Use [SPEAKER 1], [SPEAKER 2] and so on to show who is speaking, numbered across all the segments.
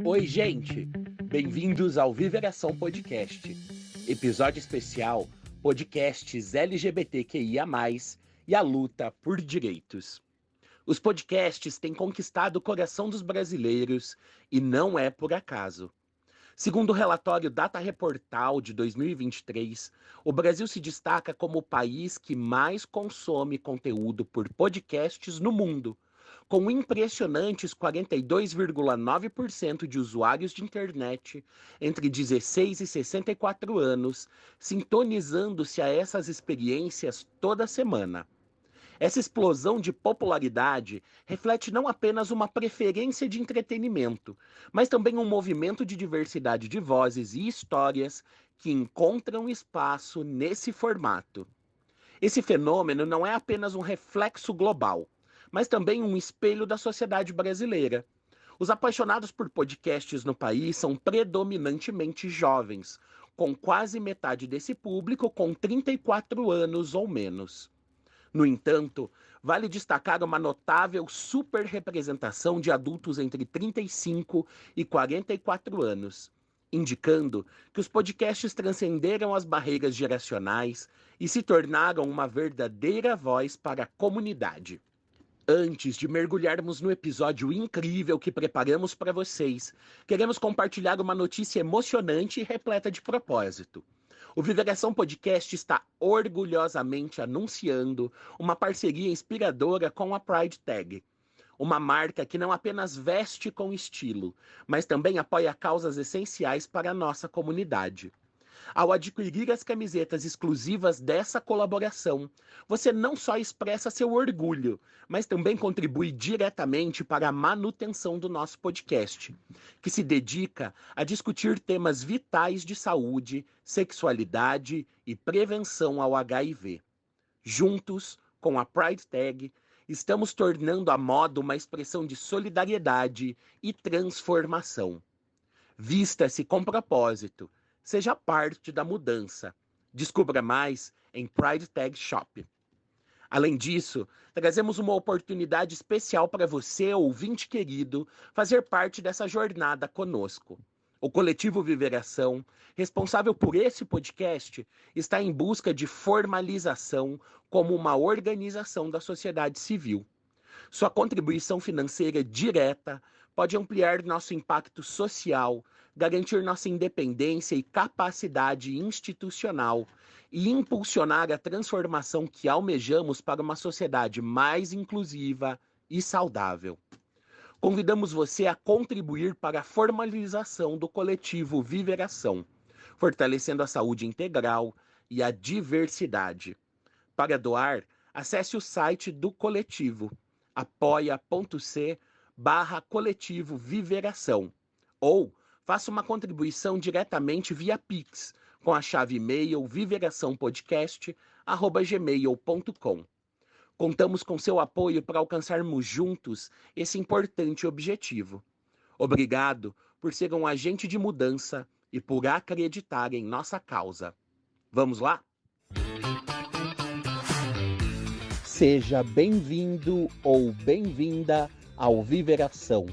[SPEAKER 1] Oi, gente! Bem-vindos ao Viveração Podcast. Episódio especial: podcasts LGBTQIA+, e a luta por direitos. Os podcasts têm conquistado o coração dos brasileiros e não é por acaso. Segundo o relatório Data Reportal de 2023, o Brasil se destaca como o país que mais consome conteúdo por podcasts no mundo, com impressionantes 42,9% de usuários de internet entre 16 e 64 anos, sintonizando-se a essas experiências toda semana. Essa explosão de popularidade reflete não apenas uma preferência de entretenimento, mas também um movimento de diversidade de vozes e histórias que encontram espaço nesse formato. Esse fenômeno não é apenas um reflexo global, mas também um espelho da sociedade brasileira. Os apaixonados por podcasts no país são predominantemente jovens, com quase metade desse público com 34 anos ou menos. No entanto, vale destacar uma notável superrepresentação de adultos entre 35 e 44 anos, indicando que os podcasts transcenderam as barreiras geracionais e se tornaram uma verdadeira voz para a comunidade. Antes de mergulharmos no episódio incrível que preparamos para vocês, queremos compartilhar uma notícia emocionante e repleta de propósito. O Viveração Podcast está orgulhosamente anunciando uma parceria inspiradora com a Pride Tag, uma marca que não apenas veste com estilo, mas também apoia causas essenciais para a nossa comunidade. Ao adquirir as camisetas exclusivas dessa colaboração, você não só expressa seu orgulho, mas também contribui diretamente para a manutenção do nosso podcast, que se dedica a discutir temas vitais de saúde, sexualidade e prevenção ao HIV. Juntos, com a Pride Tag, estamos tornando a moda uma expressão de solidariedade e transformação. Vista-se com propósito. Seja parte da mudança. Descubra mais em Pride Tag Shop. Além disso, trazemos uma oportunidade especial para você, ouvinte querido, fazer parte dessa jornada conosco. O Coletivo Viveração, responsável por esse podcast, está em busca de formalização como uma organização da sociedade civil. Sua contribuição financeira direta pode ampliar nosso impacto social, garantir nossa independência e capacidade institucional e impulsionar a transformação que almejamos para uma sociedade mais inclusiva e saudável. Convidamos você a contribuir para a formalização do coletivo Viveração, fortalecendo a saúde integral e a diversidade. Para doar, acesse o site do coletivo apoia.c/coletivo Viveração ou faça uma contribuição diretamente via Pix com a chave e-mail viveraçãopodcast@gmail.com. Contamos com seu apoio para alcançarmos juntos esse importante objetivo. Obrigado por ser um agente de mudança e por acreditar em nossa causa. Vamos lá? Seja bem-vindo ou bem-vinda ao Viveração,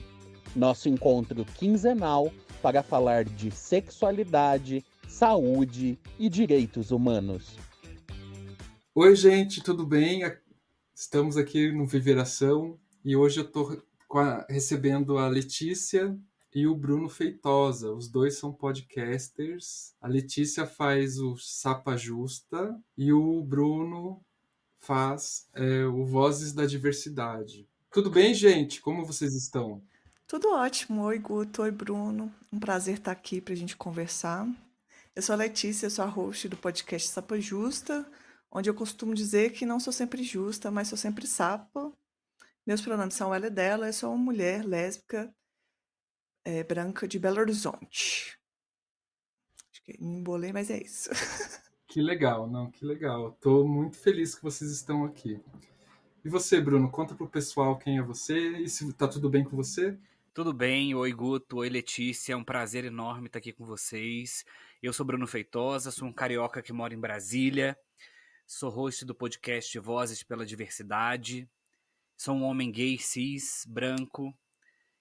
[SPEAKER 1] nosso encontro quinzenal para falar de sexualidade, saúde e direitos humanos.
[SPEAKER 2] Oi, gente, tudo bem? Estamos aqui no Viveração e hoje eu estou recebendo a Letícia e o Bruno Feitosa. Os dois são podcasters. A Letícia faz o Sapa Justa e o Bruno faz o Vozes da Diversidade. Tudo bem, gente? Como vocês estão?
[SPEAKER 3] Tudo ótimo. Oi, Guto. Oi, Bruno. Um prazer estar aqui para a gente conversar. Eu sou a Letícia, eu sou a host do podcast Sapa Justa, onde eu costumo dizer que não sou sempre justa, mas sou sempre sapa. Meus pronomes são ela e dela. Eu sou uma mulher lésbica, branca de Belo Horizonte. Acho que me embolei, mas é isso.
[SPEAKER 2] Que legal, não, que legal. Estou muito feliz que vocês estão aqui. E você, Bruno, conta pro pessoal quem é você e se tá tudo bem com você?
[SPEAKER 4] Tudo bem? Oi, Guto. Oi, Letícia. É um prazer enorme estar aqui com vocês. Eu sou Bruno Feitosa, sou um carioca que mora em Brasília. Sou host do podcast Vozes pela Diversidade. Sou um homem gay, cis, branco.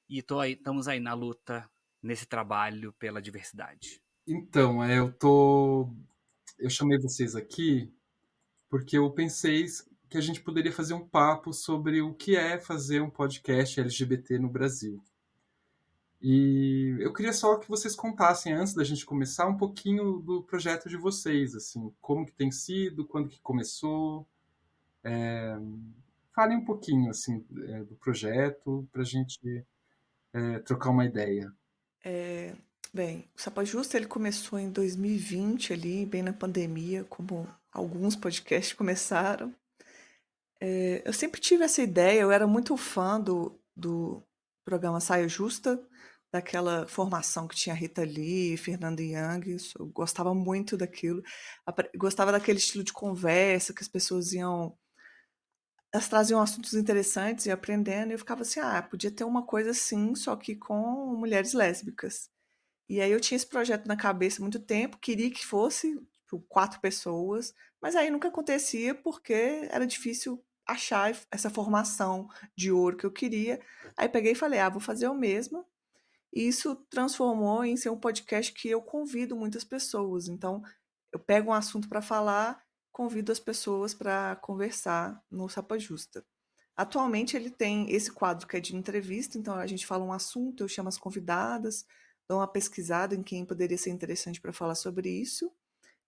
[SPEAKER 4] E estamos aí na luta nesse trabalho pela diversidade?
[SPEAKER 2] Então, eu chamei vocês aqui porque eu pensei que a gente poderia fazer um papo sobre o que é fazer um podcast LGBT no Brasil. E eu queria só que vocês contassem, antes da gente começar, um pouquinho do projeto de vocês, assim, como que tem sido, quando que começou. Falem um pouquinho, assim, do projeto, para a gente trocar uma ideia.
[SPEAKER 3] É, bem, o Sapa Justa ele começou em 2020 ali, bem na pandemia, como alguns podcasts começaram. Eu sempre tive essa ideia, eu era muito fã do programa Saia Justa, daquela formação que tinha Rita Lee, Fernanda Young, eu gostava muito daquilo. Gostava daquele estilo de conversa que as pessoas iam, elas traziam assuntos interessantes e aprendendo, e eu ficava assim, podia ter uma coisa assim, só que com mulheres lésbicas. E aí eu tinha esse projeto na cabeça há muito tempo, queria que fosse tipo, 4 pessoas, mas aí nunca acontecia porque era difícil achar essa formação de ouro que eu queria. Aí peguei e falei, vou fazer eu mesma. E isso transformou em ser um podcast que eu convido muitas pessoas. Então, eu pego um assunto para falar, convido as pessoas para conversar no Sapa Justa. Atualmente ele tem esse quadro que é de entrevista, então a gente fala um assunto, eu chamo as convidadas, dou uma pesquisada em quem poderia ser interessante para falar sobre isso.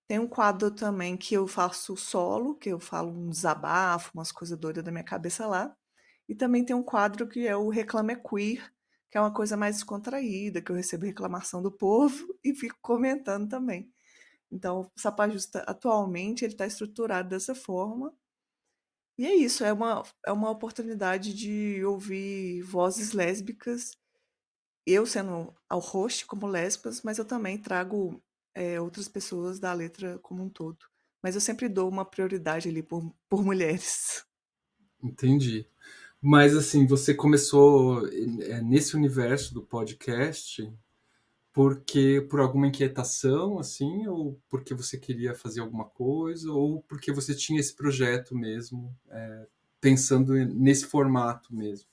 [SPEAKER 3] Tem um quadro também que eu faço solo, que eu falo um desabafo, umas coisas doidas da minha cabeça lá. E também tem um quadro que é o Reclame é Queer, que é uma coisa mais descontraída, que eu recebo reclamação do povo e fico comentando também. Então, o Sapa Justa, atualmente, ele está estruturado dessa forma. E é isso, é uma oportunidade de ouvir vozes lésbicas, eu sendo ao host como lésbicas, mas eu também trago outras pessoas da letra como um todo. Mas eu sempre dou uma prioridade ali por mulheres.
[SPEAKER 2] Entendi. Mas, assim, você começou nesse universo do podcast porque por alguma inquietação, assim, ou porque você queria fazer alguma coisa, ou porque você tinha esse projeto mesmo, pensando nesse formato mesmo?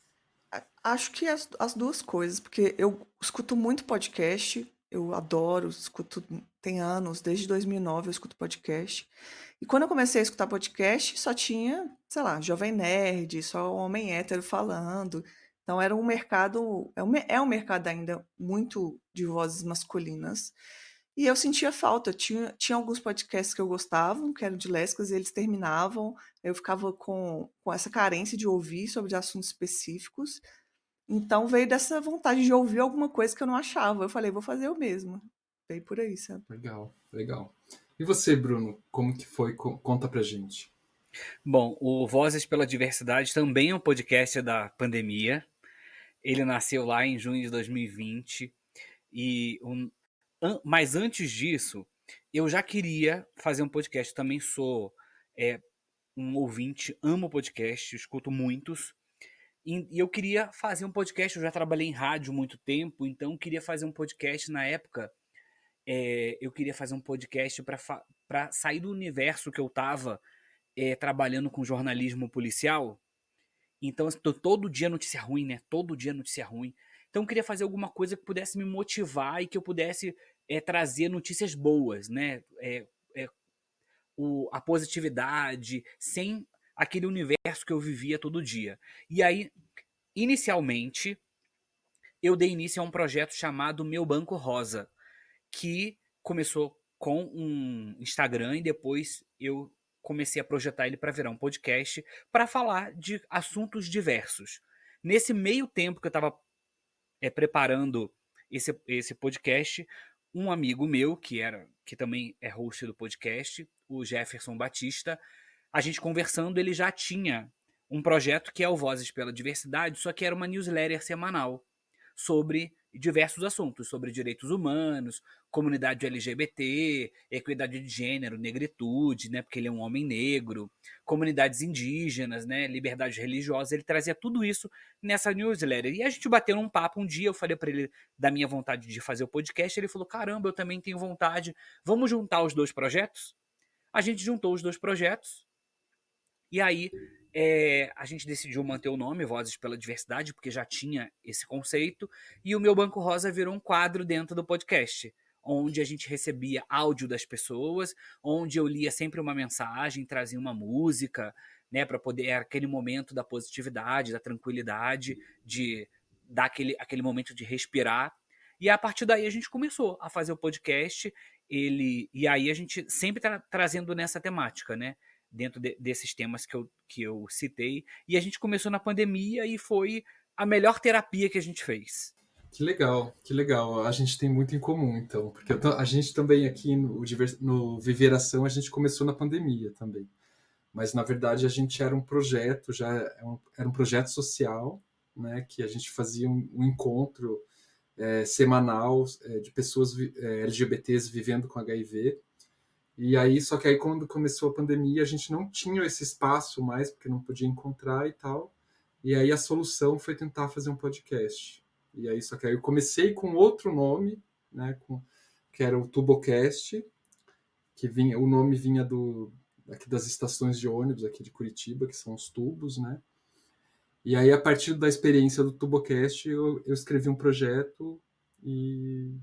[SPEAKER 3] Acho que as duas coisas, porque eu escuto muito podcast, eu adoro, escuto tem anos, desde 2009 eu escuto podcast. E quando eu comecei a escutar podcast, só tinha, sei lá, Jovem Nerd, só homem hétero falando. Então era um mercado, é um mercado ainda muito de vozes masculinas. E eu sentia falta, tinha alguns podcasts que eu gostava, que eram de lésbicas, e eles terminavam, eu ficava com essa carência de ouvir sobre assuntos específicos. Então veio dessa vontade de ouvir alguma coisa que eu não achava. Eu falei, vou fazer eu mesma. Veio por aí, sabe?
[SPEAKER 2] Legal, legal. E você, Bruno, como que foi? Conta pra gente.
[SPEAKER 4] Bom, o Vozes pela Diversidade também é um podcast da pandemia. Ele nasceu lá em junho de 2020. Mas antes disso, eu já queria fazer um podcast. Também sou um ouvinte, amo podcast, escuto muitos. E eu queria fazer um podcast. Eu já trabalhei em rádio há muito tempo, então queria fazer um podcast na época. Eu queria fazer um podcast para sair do universo que eu estava trabalhando com jornalismo policial. Então, assim, todo dia notícia ruim, né? Todo dia notícia ruim. Então, eu queria fazer alguma coisa que pudesse me motivar e que eu pudesse trazer notícias boas, né? A positividade, sem aquele universo que eu vivia todo dia. E aí, inicialmente, eu dei início a um projeto chamado Meu Banco Rosa, que começou com um Instagram e depois eu comecei a projetar ele para virar um podcast para falar de assuntos diversos. Nesse meio tempo que eu estava preparando esse podcast, um amigo meu que também é host do podcast, o Jefferson Batista, a gente conversando, ele já tinha um projeto que é o Vozes pela Diversidade, só que era uma newsletter semanal sobre diversos assuntos, sobre direitos humanos, comunidade LGBT, equidade de gênero, negritude, né, porque ele é um homem negro, comunidades indígenas, né, liberdade religiosa, ele trazia tudo isso nessa newsletter. E a gente bateu num papo um dia, eu falei para ele da minha vontade de fazer o podcast, ele falou, caramba, eu também tenho vontade, vamos juntar os dois projetos? A gente juntou os dois projetos, e aí a gente decidiu manter o nome Vozes pela Diversidade, porque já tinha esse conceito, e o Meu Banco Rosa virou um quadro dentro do podcast, onde a gente recebia áudio das pessoas, onde eu lia sempre uma mensagem, trazia uma música, né, para poder, era aquele momento da positividade, da tranquilidade, de dar aquele momento de respirar. E a partir daí a gente começou a fazer o podcast, e aí a gente sempre trazendo nessa temática, né? Dentro desses temas que eu citei. E a gente começou na pandemia e foi a melhor terapia que a gente fez.
[SPEAKER 2] Que legal, que legal. A gente tem muito em comum, então. Porque a gente também aqui no Viveração, a gente começou na pandemia também. Mas, na verdade, a gente era um projeto, era um projeto social, né? Que a gente fazia um encontro semanal de pessoas LGBTs vivendo com HIV. E aí, só que aí quando começou a pandemia, a gente não tinha esse espaço mais, porque não podia encontrar e tal. E aí a solução foi tentar fazer um podcast. E aí, só que aí eu comecei com outro nome, né, que era o Tubocast, o nome vinha aqui das estações de ônibus aqui de Curitiba, que são os tubos, né? E aí, a partir da experiência do Tubocast, eu escrevi um projeto e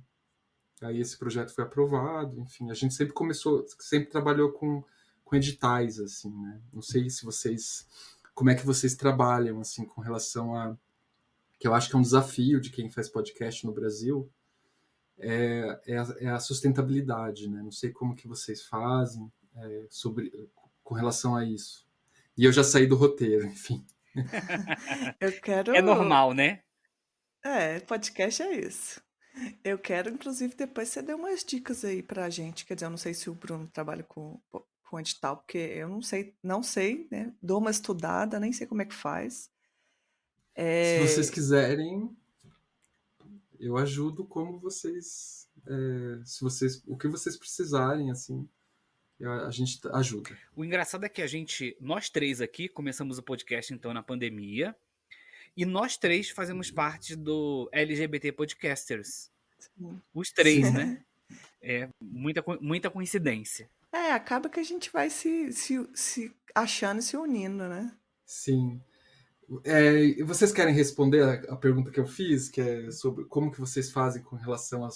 [SPEAKER 2] aí esse projeto foi aprovado, enfim, a gente sempre trabalhou com editais, assim, né? Não sei se como é que vocês trabalham, assim, com relação que eu acho que é um desafio de quem faz podcast no Brasil, é a sustentabilidade, né? Não sei como que vocês fazem com relação a isso. E eu já saí do roteiro, enfim.
[SPEAKER 3] Eu quero.
[SPEAKER 4] É normal, né?
[SPEAKER 3] Podcast é isso. Eu quero, inclusive, depois você dê umas dicas aí pra gente. Quer dizer, eu não sei se o Bruno trabalha com edital, porque eu não sei, né? Dou uma estudada, nem sei como é que faz.
[SPEAKER 2] Se vocês
[SPEAKER 3] É,
[SPEAKER 2] quiserem, eu ajudo como vocês, o que vocês precisarem, assim, a gente ajuda.
[SPEAKER 4] O engraçado é que nós três aqui, começamos o podcast então na pandemia, e nós três fazemos parte do LGBT Podcasters.
[SPEAKER 3] sim.
[SPEAKER 4] Os três,
[SPEAKER 2] Sim,
[SPEAKER 4] né? É muita coincidência.
[SPEAKER 3] Acaba que a gente vai se achando e se unindo, né?
[SPEAKER 2] sim. E vocês querem responder a pergunta que eu fiz, que é sobre como que vocês fazem com relação a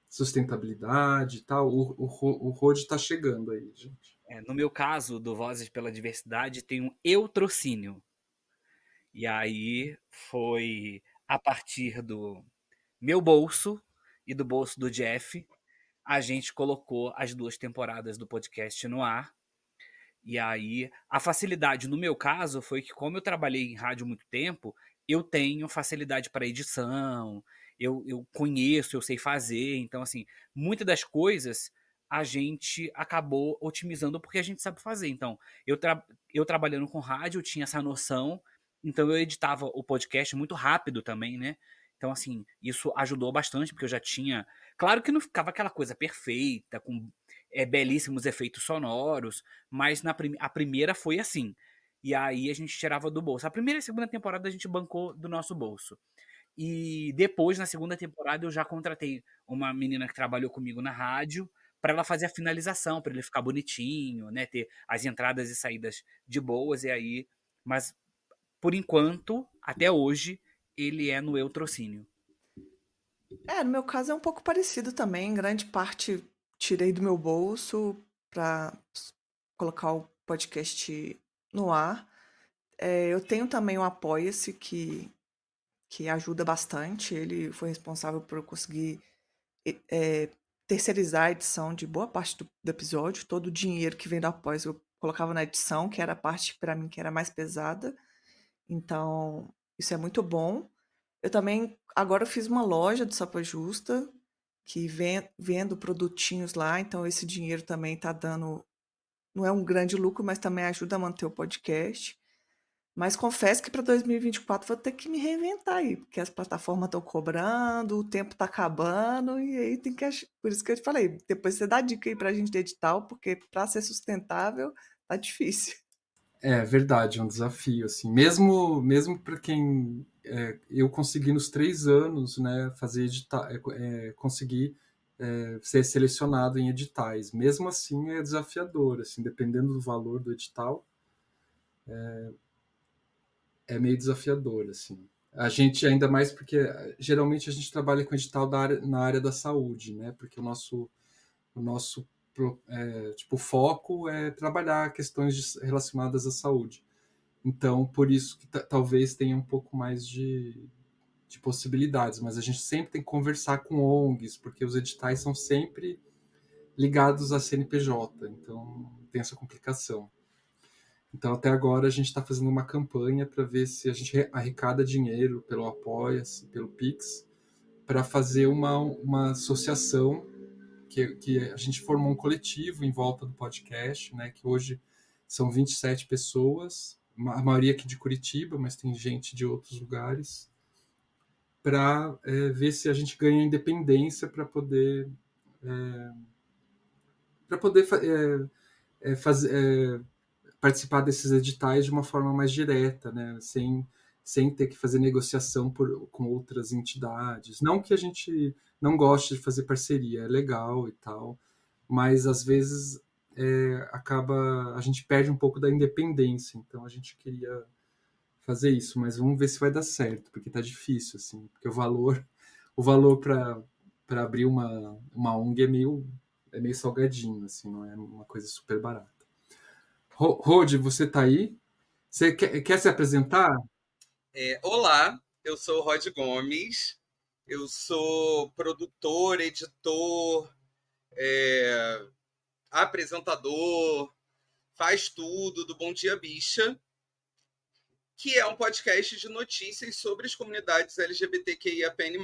[SPEAKER 2] sustentabilidade e tal? O Rod está chegando aí, gente.
[SPEAKER 4] No meu caso, do Vozes pela Diversidade, tem um eutrocínio. E aí foi a partir do meu bolso e do bolso do Jeff, a gente colocou as 2 temporadas do podcast no ar. E aí, a facilidade, no meu caso, foi que, como eu trabalhei em rádio há muito tempo, eu tenho facilidade para edição, eu conheço, eu sei fazer. Então, assim, muitas das coisas a gente acabou otimizando porque a gente sabe fazer. Então, eu trabalhando com rádio, eu tinha essa noção, então eu editava o podcast muito rápido também, né? Então, assim, isso ajudou bastante, porque eu já tinha. Claro que não ficava aquela coisa perfeita, com belíssimos efeitos sonoros, mas a primeira foi assim. E aí a gente tirava do bolso. A primeira e a segunda temporada a gente bancou do nosso bolso. E depois, na segunda temporada, eu já contratei uma menina que trabalhou comigo na rádio para ela fazer a finalização, para ele ficar bonitinho, né? Ter as entradas e saídas de boas. E aí, mas por enquanto, até hoje, ele é no Eutrocínio.
[SPEAKER 3] No meu caso é um pouco parecido também. Em grande parte tirei do meu bolso para colocar o podcast no ar. Eu tenho também o Apoia-se, que ajuda bastante. Ele foi responsável por eu conseguir terceirizar a edição de boa parte do episódio. Todo o dinheiro que vem do Apoia-se eu colocava na edição, que era a parte para mim que era mais pesada. Então, isso é muito bom. Eu também, agora eu fiz uma loja do Sapa Justa, que vendo produtinhos lá, então esse dinheiro também está dando, não é um grande lucro, mas também ajuda a manter o podcast. Mas confesso que para 2024 vou ter que me reinventar aí, porque as plataformas estão cobrando, o tempo está acabando, e aí tem que. Por isso que eu te falei, depois você dá dica aí para a gente de edital, porque para ser sustentável tá difícil.
[SPEAKER 2] É verdade, é um desafio, assim. Mesmo para quem eu consegui nos 3 anos, né, fazer editar, conseguir ser selecionado em editais. Mesmo assim é desafiador, assim, dependendo do valor do edital. é meio desafiador, assim. A gente, ainda mais porque geralmente a gente trabalha com edital na área da saúde, né? Porque o nosso foco é trabalhar questões relacionadas à saúde. Então, por isso que talvez tenha um pouco mais de possibilidades, mas a gente sempre tem que conversar com ONGs, porque os editais são sempre ligados à CNPJ, então tem essa complicação. Então, até agora, a gente está fazendo uma campanha para ver se a gente arrecada dinheiro pelo Apoia-se, pelo Pix, para fazer uma associação que a gente formou um coletivo em volta do podcast, né, que hoje são 27 pessoas, a maioria aqui de Curitiba, mas tem gente de outros lugares, para ver se a gente ganha independência para poder fazer participar desses editais de uma forma mais direta, né? Sem ter que fazer negociação com outras entidades. Não que a gente não goste de fazer parceria, é legal e tal, mas às vezes a gente perde um pouco da independência, então a gente queria fazer isso, mas vamos ver se vai dar certo, porque tá difícil, assim, porque o valor para abrir uma ONG é meio salgadinho, assim, não é uma coisa super barata. Rod, você tá aí? Você quer se apresentar?
[SPEAKER 5] Olá, eu sou o Rod Gomes, eu sou produtor, editor, apresentador, faz tudo do Bom Dia Bicha, que é um podcast de notícias sobre as comunidades LGBTQIAPN+.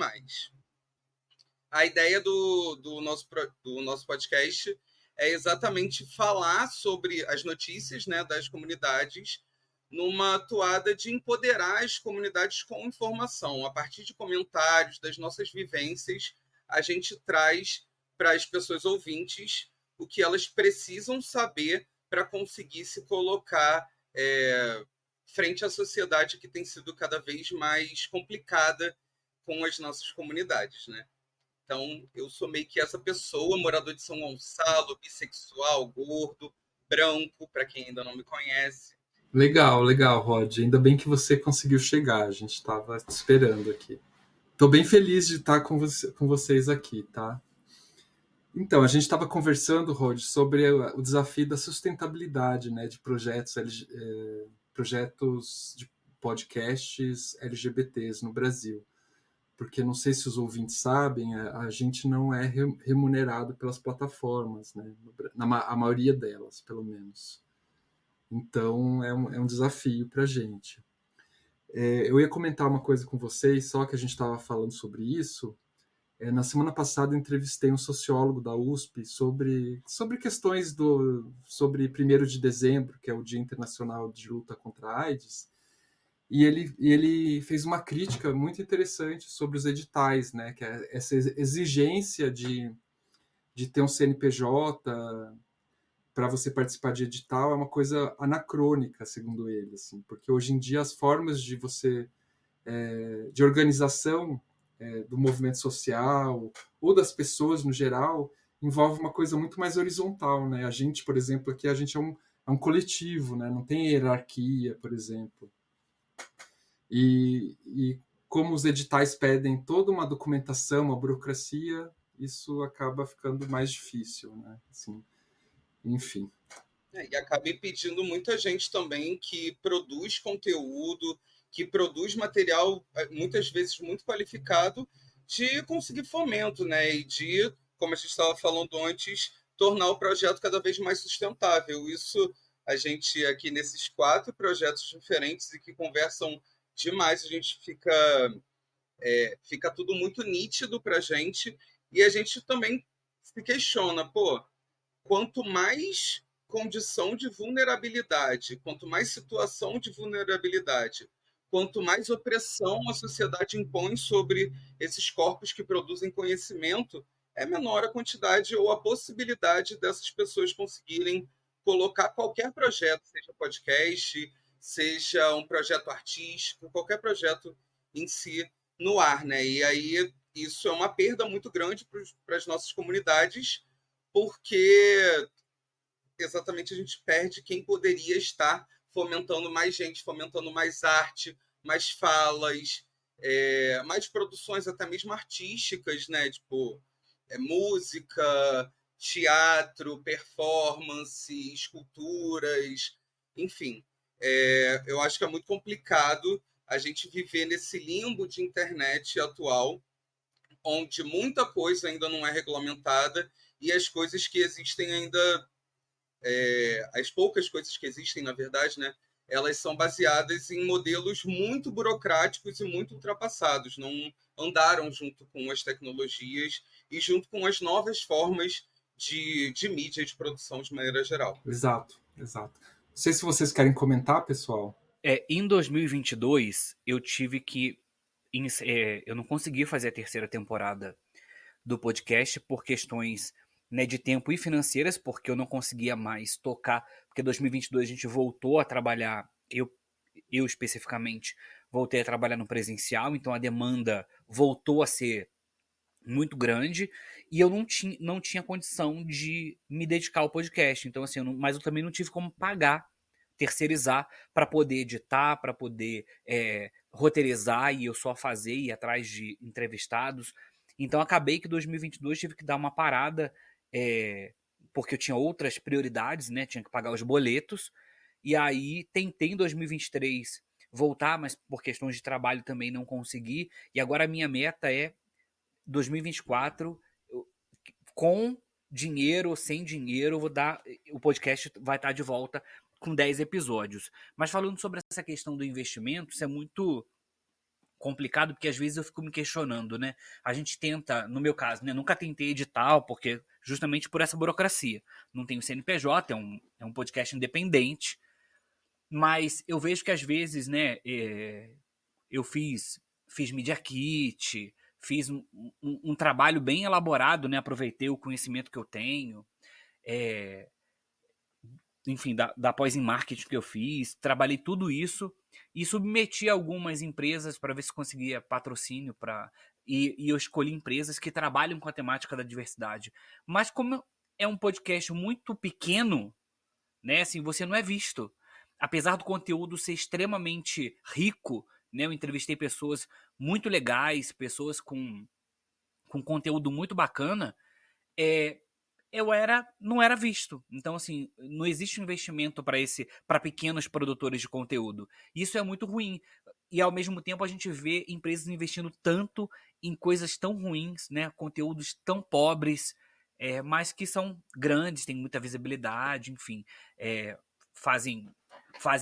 [SPEAKER 5] A ideia do nosso podcast é exatamente falar sobre as notícias, né, das comunidades numa toada de empoderar as comunidades com informação. A partir de comentários, das nossas vivências, a gente traz para as pessoas ouvintes o que elas precisam saber para conseguir se colocar frente à sociedade que tem sido cada vez mais complicada com as nossas comunidades, né? Então, eu sou meio que essa pessoa, morador de São Gonçalo, bissexual, gordo, branco, para quem ainda não me conhece.
[SPEAKER 2] Legal, Rod. Ainda bem que você conseguiu chegar. A gente estava te esperando aqui. Estou bem feliz de estar com vocês aqui, tá? Então, a gente estava conversando, Rod, sobre o desafio da sustentabilidade, né, de projetos de podcasts LGBTs no Brasil. Porque não sei se os ouvintes sabem, a gente não é remunerado pelas plataformas, né? A maioria delas, pelo menos. Então, é um desafio para a gente. Eu ia comentar uma coisa com vocês, só que a gente estava falando sobre isso. Na semana passada, eu entrevistei um sociólogo da USP sobre questões sobre 1º de dezembro, que é o Dia Internacional de Luta contra a AIDS, e ele fez uma crítica muito interessante sobre os editais, né? Que é essa exigência de ter um CNPJ para você participar de edital é uma coisa anacrônica, segundo ele, assim, porque hoje em dia as formas de de organização do movimento social ou das pessoas no geral envolve uma coisa muito mais horizontal, né? A gente, por exemplo, aqui a gente é um coletivo, né? Não tem hierarquia, por exemplo. E como os editais pedem toda uma documentação, uma burocracia, isso acaba ficando mais difícil, né? Assim, enfim.
[SPEAKER 5] E acaba impedindo muita gente também que produz conteúdo, que produz material, muitas vezes muito qualificado, de conseguir fomento, né? E de, como a gente estava falando antes, tornar o projeto cada vez mais sustentável. Isso a gente aqui nesses 4 projetos diferentes e que conversam demais, a gente fica tudo muito nítido para a gente e a gente também se questiona, pô, quanto mais condição de vulnerabilidade, quanto mais situação de vulnerabilidade, quanto mais opressão a sociedade impõe sobre esses corpos que produzem conhecimento, é menor a quantidade ou a possibilidade dessas pessoas conseguirem colocar qualquer projeto, seja podcast, seja um projeto artístico, qualquer projeto em si no ar, né? E aí isso é uma perda muito grande para as nossas comunidades, porque exatamente a gente perde quem poderia estar fomentando mais gente, fomentando mais arte, mais falas, mais produções até mesmo artísticas, né? Tipo, música, teatro, performance, esculturas, enfim. Eu acho que é muito complicado a gente viver nesse limbo de internet atual, onde muita coisa ainda não é regulamentada e as coisas que existem ainda, as poucas coisas que existem, na verdade, né, elas são baseadas em modelos muito burocráticos e muito ultrapassados, não andaram junto com as tecnologias e junto com as novas formas de mídia e de produção de maneira geral.
[SPEAKER 2] Exato, exato. Não sei se vocês querem comentar, pessoal.
[SPEAKER 4] Em 2022, eu tive que. Eu não consegui fazer a terceira temporada do podcast por questões, né, de tempo e financeiras, porque eu não conseguia mais tocar. Porque em 2022 a gente voltou a trabalhar, eu especificamente, voltei a trabalhar no presencial, então a demanda voltou a ser muito grande e eu não tinha condição de me dedicar ao podcast. Então, assim, mas eu também não tive como pagar, terceirizar para poder editar, para poder roteirizar e eu só fazer e ir atrás de entrevistados. Então, acabei que em 2022 tive que dar uma parada, porque eu tinha outras prioridades, né? Tinha que pagar os boletos. E aí tentei em 2023 voltar, mas por questões de trabalho também não consegui. E agora a minha meta é 2024, com dinheiro ou sem dinheiro, o podcast vai estar de volta com 10 episódios. Mas falando sobre essa questão do investimento, isso é muito complicado, porque às vezes eu fico me questionando, né? A gente tenta, no meu caso, né? Nunca tentei edital, porque justamente por essa burocracia. Não tenho CNPJ, é um podcast independente, mas eu vejo que às vezes, né? Eu fiz Media Kit, fiz um trabalho bem elaborado, né? Aproveitei o conhecimento que eu tenho, enfim, da pós em marketing que eu fiz, trabalhei tudo isso e submeti a algumas empresas para ver se conseguia patrocínio e eu escolhi empresas que trabalham com a temática da diversidade. Mas como é um podcast muito pequeno, né? Assim, você não é visto. Apesar do conteúdo ser extremamente rico, né? Eu entrevistei pessoas muito legais, pessoas com conteúdo muito bacana, não era visto. Então, assim, não existe investimento para pequenos produtores de conteúdo. Isso é muito ruim. E ao mesmo tempo a gente vê empresas investindo tanto em coisas tão ruins, né? Conteúdos tão pobres, mas que são grandes, têm muita visibilidade, enfim, fazem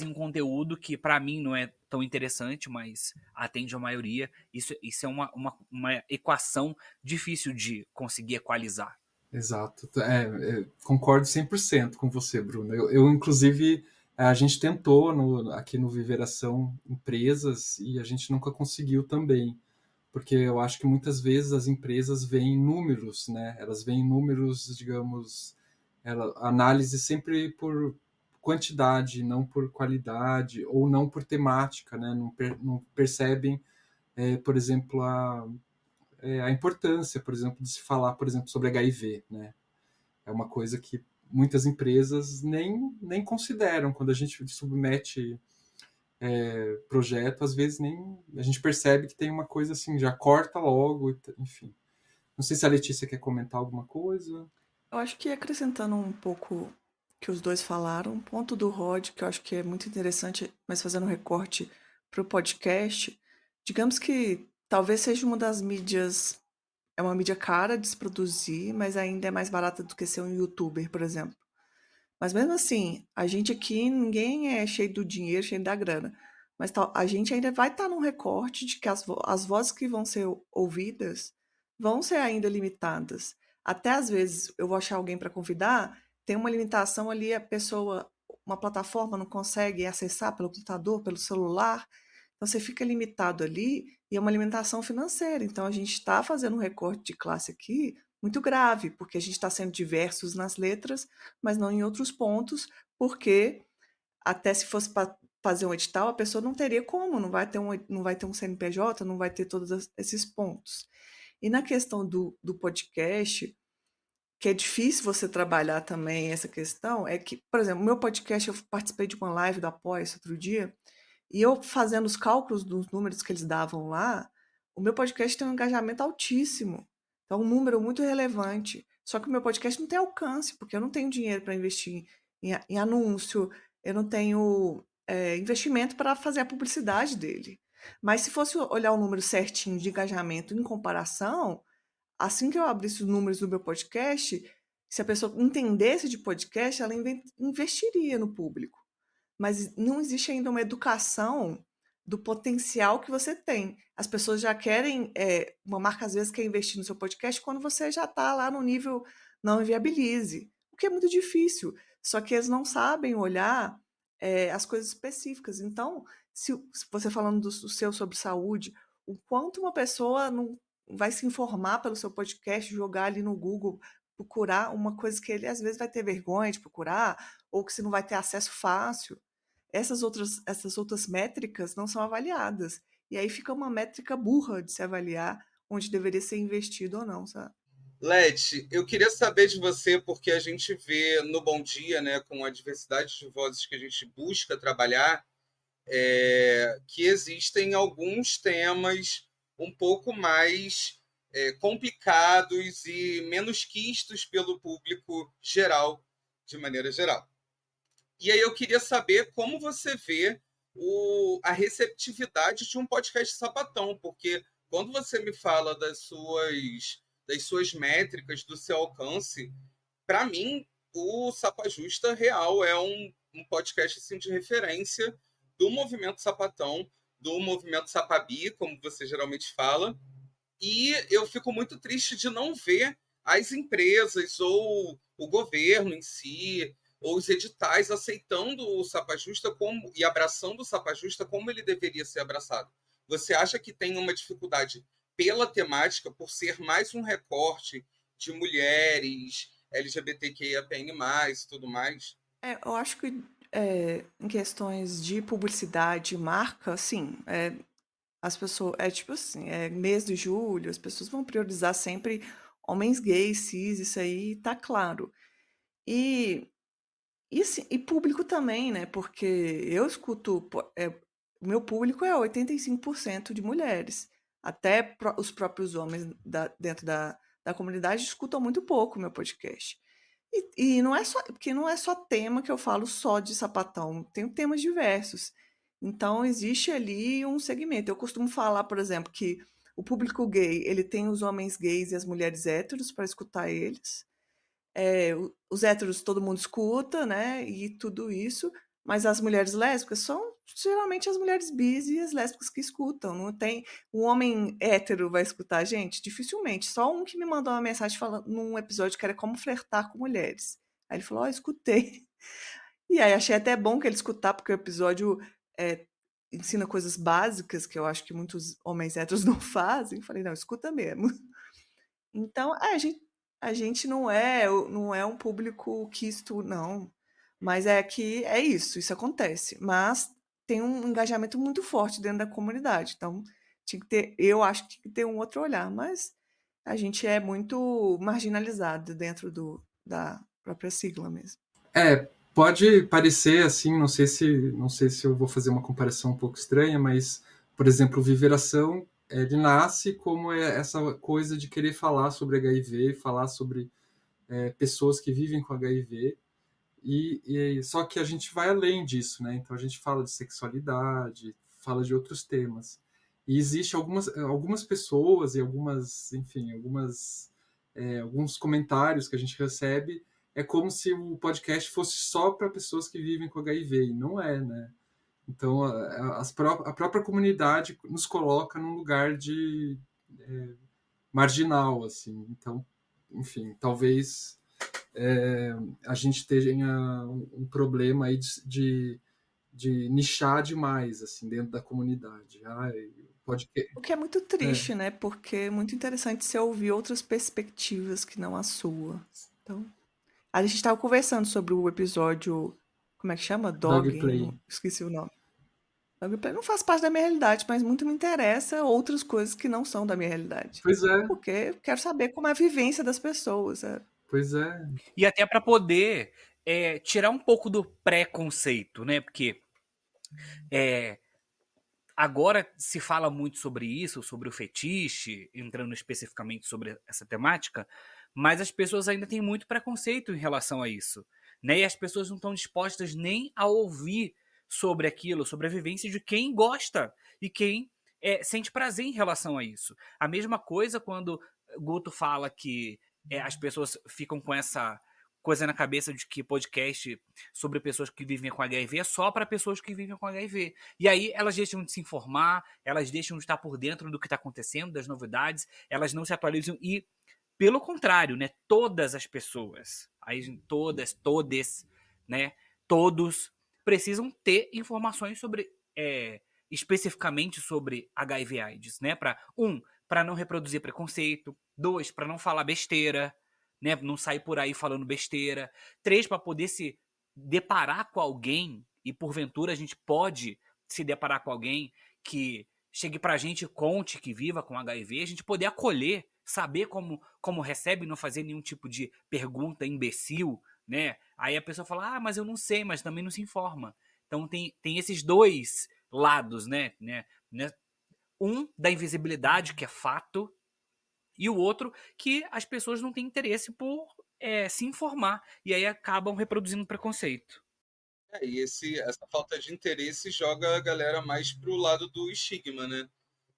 [SPEAKER 4] um conteúdo que para mim não é tão interessante, mas atende a maioria. Isso é uma equação difícil de conseguir equalizar.
[SPEAKER 2] Exato. Concordo 100% com você, Bruno. Inclusive, a gente tentou aqui no Viveração empresas e a gente nunca conseguiu também, porque eu acho que muitas vezes as empresas veem números, né? Elas veem números, digamos, análise sempre por quantidade, não por qualidade, ou não por temática, né? Não percebem, por exemplo, a importância, por exemplo, de se falar, por exemplo, sobre HIV, né? É uma coisa que muitas empresas nem consideram quando a gente submete projeto, às vezes nem a gente percebe que tem uma coisa assim, já corta logo, enfim. Não sei se a Letícia quer comentar alguma coisa.
[SPEAKER 3] Eu acho que acrescentando um pouco que os dois falaram, um ponto do Rod, que eu acho que é muito interessante, mas fazendo um recorte para o podcast, digamos que talvez seja uma das mídias, é uma mídia cara de se produzir, mas ainda é mais barata do que ser um youtuber, por exemplo. Mas mesmo assim, a gente aqui, ninguém é cheio do dinheiro, cheio da grana. Mas a gente ainda vai estar num recorte de que as vozes que vão ser ouvidas vão ser ainda limitadas. Até às vezes eu vou achar alguém para convidar, tem uma limitação ali, a pessoa, uma plataforma não consegue acessar pelo computador, pelo celular. Então você fica limitado ali e é uma limitação financeira. Então a gente está fazendo um recorte de classe aqui muito grave, porque a gente está sendo diversos nas letras, mas não em outros pontos, porque até se fosse para fazer um edital, a pessoa não teria como, não vai ter um CNPJ, não vai ter todos esses pontos. E na questão do podcast, que é difícil você trabalhar também essa questão é que, por exemplo, o meu podcast, eu participei de uma live do Apoia-se outro dia, e eu fazendo os cálculos dos números que eles davam lá, o meu podcast tem um engajamento altíssimo. Então, um número muito relevante. Só que o meu podcast não tem alcance, porque eu não tenho dinheiro para investir em anúncio, eu não tenho investimento para fazer a publicidade dele. Mas se fosse olhar o número certinho de engajamento em comparação, assim que eu abrisse os números do meu podcast, se a pessoa entendesse de podcast, ela investiria no público. Mas não existe ainda uma educação do potencial que você tem. As pessoas já querem, uma marca às vezes quer investir no seu podcast quando você já está lá no nível não inviabilize, o que é muito difícil. Só que eles não sabem olhar as coisas específicas. Então, se você falando do seu sobre saúde, o quanto uma pessoa não vai se informar pelo seu podcast, jogar ali no Google, procurar uma coisa que ele às vezes vai ter vergonha de procurar, ou que você não vai ter acesso fácil. Essas outras métricas não são avaliadas. E aí fica uma métrica burra de se avaliar onde deveria ser investido ou não, sabe?
[SPEAKER 5] Leti, eu queria saber de você, porque a gente vê no Bom Dia, né, com a diversidade de vozes que a gente busca trabalhar, que existem alguns temas um pouco mais complicados e menos quistos pelo público geral, de maneira geral. E aí eu queria saber como você vê a receptividade de um podcast sapatão, porque quando você me fala das suas métricas, do seu alcance, para mim, o Sapa Justa Real é um podcast assim, de referência do movimento sapatão, do movimento sapabi, como você geralmente fala, e eu fico muito triste de não ver as empresas ou o governo em si, ou os editais aceitando o Sapa Justa e abraçando o Sapa Justa como ele deveria ser abraçado. Você acha que tem uma dificuldade pela temática, por ser mais um recorte de mulheres, LGBTQIAPN+, e tudo mais?
[SPEAKER 3] Eu acho que em questões de publicidade e marca, sim, as pessoas, tipo assim, mês de julho, as pessoas vão priorizar sempre homens gays, cis, isso aí tá claro. E, assim, e público também, né? Porque eu escuto, o meu público é 85% de mulheres. Até os próprios homens dentro da comunidade escutam muito pouco o meu podcast. E não é só, porque não é só tema que eu falo só de sapatão, tem temas diversos. Então existe ali um segmento. Eu costumo falar, por exemplo, que o público gay, ele tem os homens gays e as mulheres héteros para escutar eles. Os héteros todo mundo escuta, né? E tudo isso, mas as mulheres lésbicas são geralmente as mulheres bis e as lésbicas que escutam. Não tem um homem hétero vai escutar a gente? Dificilmente. Só um que me mandou uma mensagem falando num episódio que era como flertar com mulheres. Aí ele falou: Ó, escutei. E aí achei até bom que ele escutar, porque o episódio ensina coisas básicas que eu acho que muitos homens héteros não fazem. Falei, não, escuta mesmo. Então, a gente não é um público quisto, não. Mas é que é isso acontece. Mas tem um engajamento muito forte dentro da comunidade. Então, eu acho que tinha que ter um outro olhar. Mas a gente é muito marginalizado dentro da própria sigla mesmo.
[SPEAKER 2] Pode parecer assim, não sei se eu vou fazer uma comparação um pouco estranha, mas, por exemplo, o Viveração, ele nasce como essa coisa de querer falar sobre HIV, falar sobre pessoas que vivem com HIV, só que a gente vai além disso, né? Então a gente fala de sexualidade, fala de outros temas. E existe algumas pessoas e alguns comentários que a gente recebe, é como se o podcast fosse só para pessoas que vivem com HIV, e não é, né? Então a própria comunidade nos coloca num lugar de marginal, assim. Então, enfim, talvez a gente tenha um problema aí de nichar demais, assim, dentro da comunidade.
[SPEAKER 3] O que é muito triste, né? Porque é muito interessante você ouvir outras perspectivas que não a sua. Então, a gente estava conversando sobre o episódio, como é que chama?
[SPEAKER 2] Dogplay.
[SPEAKER 3] Esqueci o nome. Dogplay não faz parte da minha realidade, mas muito me interessa outras coisas que não são da minha realidade.
[SPEAKER 2] Pois é.
[SPEAKER 3] Porque eu quero saber como é a vivência das pessoas.
[SPEAKER 2] Pois é.
[SPEAKER 4] E até para poder tirar um pouco do preconceito, né? Porque agora se fala muito sobre isso, sobre o fetiche, entrando especificamente sobre essa temática, mas as pessoas ainda têm muito preconceito em relação a isso, né? E as pessoas não estão dispostas nem a ouvir sobre aquilo, sobre a vivência de quem gosta e quem sente prazer em relação a isso. A mesma coisa quando Guto fala que as pessoas ficam com essa coisa na cabeça de que podcast sobre pessoas que vivem com HIV é só para pessoas que vivem com HIV. E aí elas deixam de se informar, elas deixam de estar por dentro do que está acontecendo, das novidades, elas não se atualizam e, pelo contrário, né, todas as pessoas, aí todes, né, todos precisam ter informações sobre, especificamente sobre HIV/AIDS, né, para não reproduzir preconceito, 2, para não falar besteira, né, não sair por aí falando besteira, 3, para poder se deparar com alguém, e porventura a gente pode se deparar com alguém que chegue pra gente e conte que viva com HIV, a gente poder acolher, saber como recebe, não fazer nenhum tipo de pergunta imbecil, né? Aí a pessoa fala, mas eu não sei, mas também não se informa. Então tem esses dois lados, né? Um da invisibilidade, que é fato, e o outro que as pessoas não têm interesse por se informar, e aí acabam reproduzindo preconceito.
[SPEAKER 5] E essa falta de interesse joga a galera mais pro lado do estigma, né?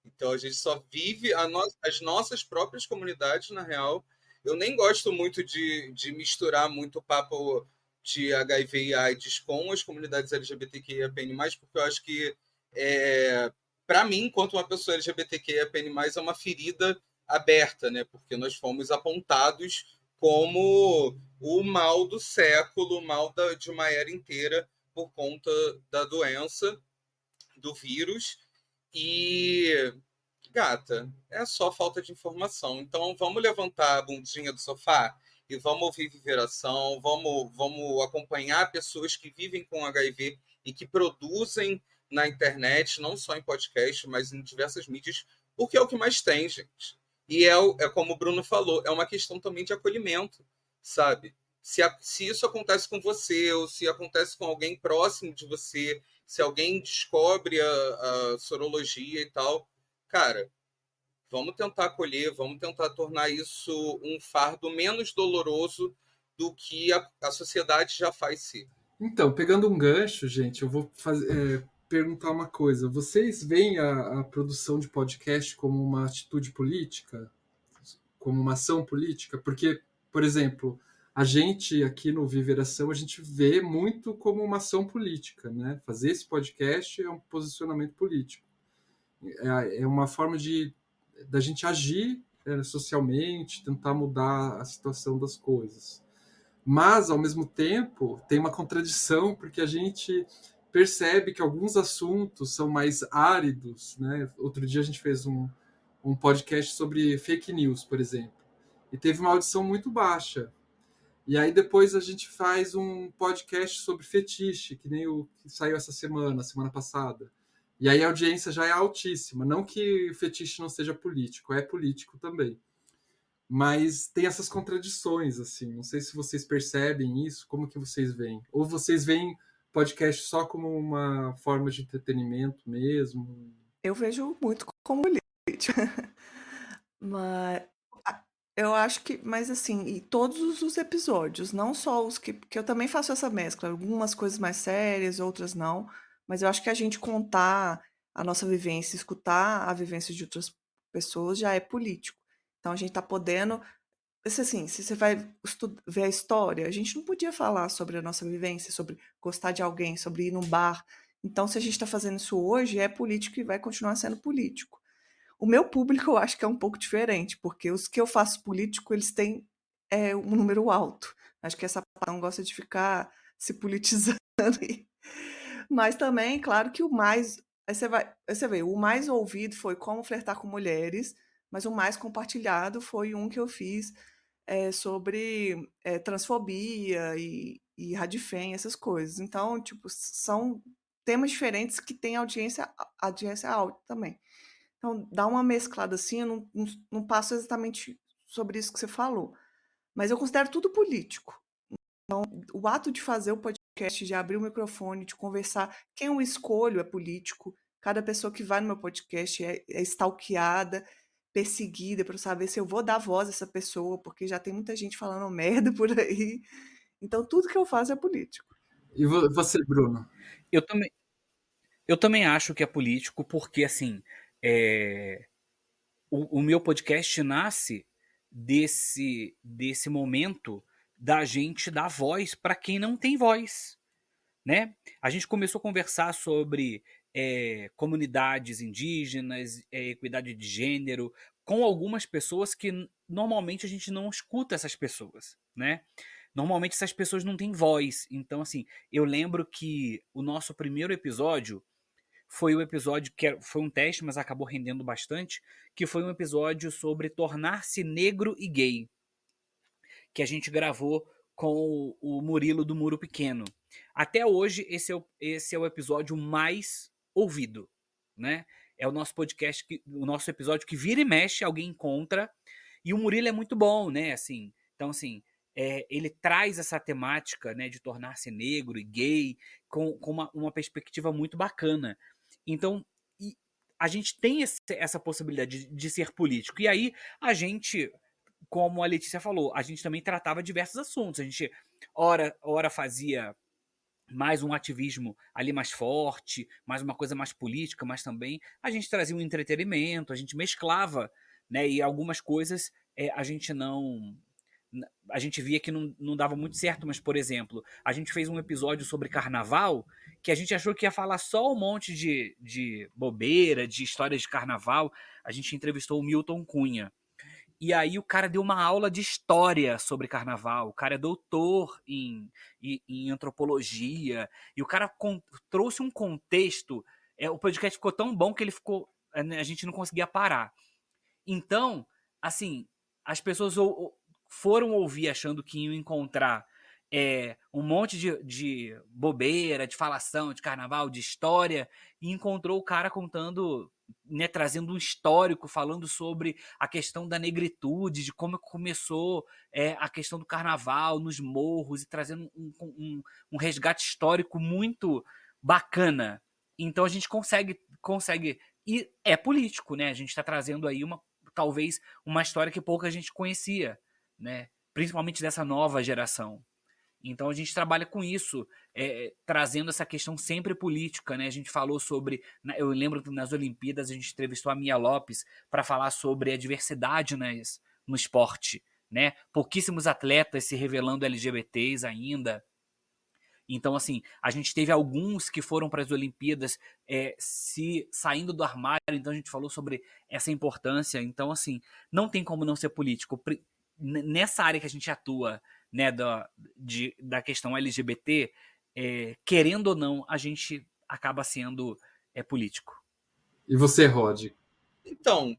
[SPEAKER 5] Então a gente só vive as nossas próprias comunidades, na real. Eu nem gosto muito de misturar muito o papo de HIV e AIDS com as comunidades LGBTQIAPN+, porque eu acho que, para mim, enquanto uma pessoa LGBTQIAPN+, é uma ferida aberta, né? Porque nós fomos apontados como o mal do século, o mal de uma era inteira por conta da doença, do vírus. E, gata, é só falta de informação. Então vamos levantar a bundinha do sofá e vamos ouvir Viveração, vamos acompanhar pessoas que vivem com HIV e que produzem na internet, não só em podcast, mas em diversas mídias, porque é o que mais tem, gente. E é como o Bruno falou, é uma questão também de acolhimento, sabe? Se isso acontece com você, ou se acontece com alguém próximo de você, se alguém descobre a sorologia e tal, cara, vamos tentar acolher, vamos tentar tornar isso um fardo menos doloroso do que a sociedade já faz ser.
[SPEAKER 2] Então, pegando um gancho, gente, eu vou perguntar uma coisa. Vocês veem a produção de podcast como uma atitude política? Como uma ação política? Porque, por exemplo, a gente aqui no Viveração, a gente vê muito como uma ação política, né? Fazer esse podcast é um posicionamento político. É uma forma da gente agir socialmente, tentar mudar a situação das coisas. Mas, ao mesmo tempo, tem uma contradição, porque a gente percebe que alguns assuntos são mais áridos, né? Outro dia a gente fez um podcast sobre fake news, por exemplo, e teve uma audição muito baixa. E aí depois a gente faz um podcast sobre fetiche, que nem o que saiu essa semana passada. E aí a audiência já é altíssima. Não que o fetiche não seja político, é político também. Mas tem essas contradições, assim. Não sei se vocês percebem isso, como que vocês veem? Ou vocês veem podcast só como uma forma de entretenimento mesmo?
[SPEAKER 3] Eu vejo muito como política. Mas eu acho que, mas assim, e todos os episódios, não só os que eu também faço essa mescla, algumas coisas mais sérias, outras não, mas eu acho que a gente contar a nossa vivência, escutar a vivência de outras pessoas já é político. Então a gente tá podendo, assim, se você vai ver a história, a gente não podia falar sobre a nossa vivência, sobre gostar de alguém, sobre ir num bar. Então, se a gente está fazendo isso hoje, é político e vai continuar sendo político. O meu público eu acho que é um pouco diferente, porque os que eu faço político, eles têm um número alto. Acho que essa não gosta de ficar se politizando aí. Mas também, claro que o mais. Aí você vê, o mais ouvido foi Como Flertar com Mulheres, mas o mais compartilhado foi um que eu fiz sobre transfobia e radifem, essas coisas. Então, tipo, são temas diferentes que têm audiência alta também. Então, dá uma mesclada assim, eu não passo exatamente sobre isso que você falou. Mas eu considero tudo político. Então, o ato de fazer o podcast, de abrir o microfone, de conversar, quem eu escolho é político. Cada pessoa que vai no meu podcast é stalkeada, perseguida para saber se eu vou dar voz a essa pessoa, porque já tem muita gente falando merda por aí. Então, tudo que eu faço é político.
[SPEAKER 2] E você, Bruno?
[SPEAKER 4] Eu também acho que é político, porque assim, o meu podcast nasce desse momento da gente dar voz para quem não tem voz, né? A gente começou a conversar sobre comunidades indígenas, equidade de gênero, com algumas pessoas que normalmente a gente não escuta essas pessoas, né? Normalmente essas pessoas não têm voz. Então, assim, eu lembro que o nosso primeiro episódio foi um episódio que foi um teste, mas acabou rendendo bastante, que foi um episódio sobre tornar-se negro e gay, que a gente gravou com o Murilo do Muro Pequeno. Até hoje, esse é o episódio mais ouvido, né? É o nosso podcast, o nosso episódio que vira e mexe, alguém encontra. E o Murilo é muito bom, né? Assim, então, assim, ele traz essa temática, né, de tornar-se negro e gay com uma perspectiva muito bacana. Então, a gente tem essa possibilidade de ser político. E aí, a gente, como a Letícia falou, a gente também tratava diversos assuntos. A gente, ora fazia mais um ativismo ali mais forte, mais uma coisa mais política, mas também a gente trazia um entretenimento, a gente mesclava, né? E algumas coisas a gente via que não dava muito certo, mas, por exemplo, a gente fez um episódio sobre carnaval que a gente achou que ia falar só um monte de bobeira, de histórias de carnaval. A gente entrevistou o Milton Cunha. E aí o cara deu uma aula de história sobre carnaval. O cara é doutor em antropologia. E o cara trouxe um contexto. O podcast ficou tão bom que ele ficou. A gente não conseguia parar. Então, assim, as pessoas foram ouvir achando que iam encontrar um monte de bobeira, de falação, de carnaval, de história, e encontrou o cara contando, né, trazendo um histórico, falando sobre a questão da negritude, de como começou a questão do carnaval nos morros, e trazendo um resgate histórico muito bacana. Então a gente consegue e é político, né? A gente está trazendo aí talvez uma história que pouca gente conhecia, né? Principalmente dessa nova geração. Então a gente trabalha com isso, trazendo essa questão sempre política, né? A gente falou sobre, eu lembro que nas Olimpíadas a gente entrevistou a Mia Lopes para falar sobre a diversidade no esporte, né? Pouquíssimos atletas se revelando LGBTs ainda. Então, assim, a gente teve alguns que foram para as Olimpíadas se saindo do armário, então a gente falou sobre essa importância. Então, assim, não tem como não ser político. Nessa área que a gente atua, né, da questão LGBT, querendo ou não, a gente acaba sendo político.
[SPEAKER 2] E você, Rod?
[SPEAKER 5] Então,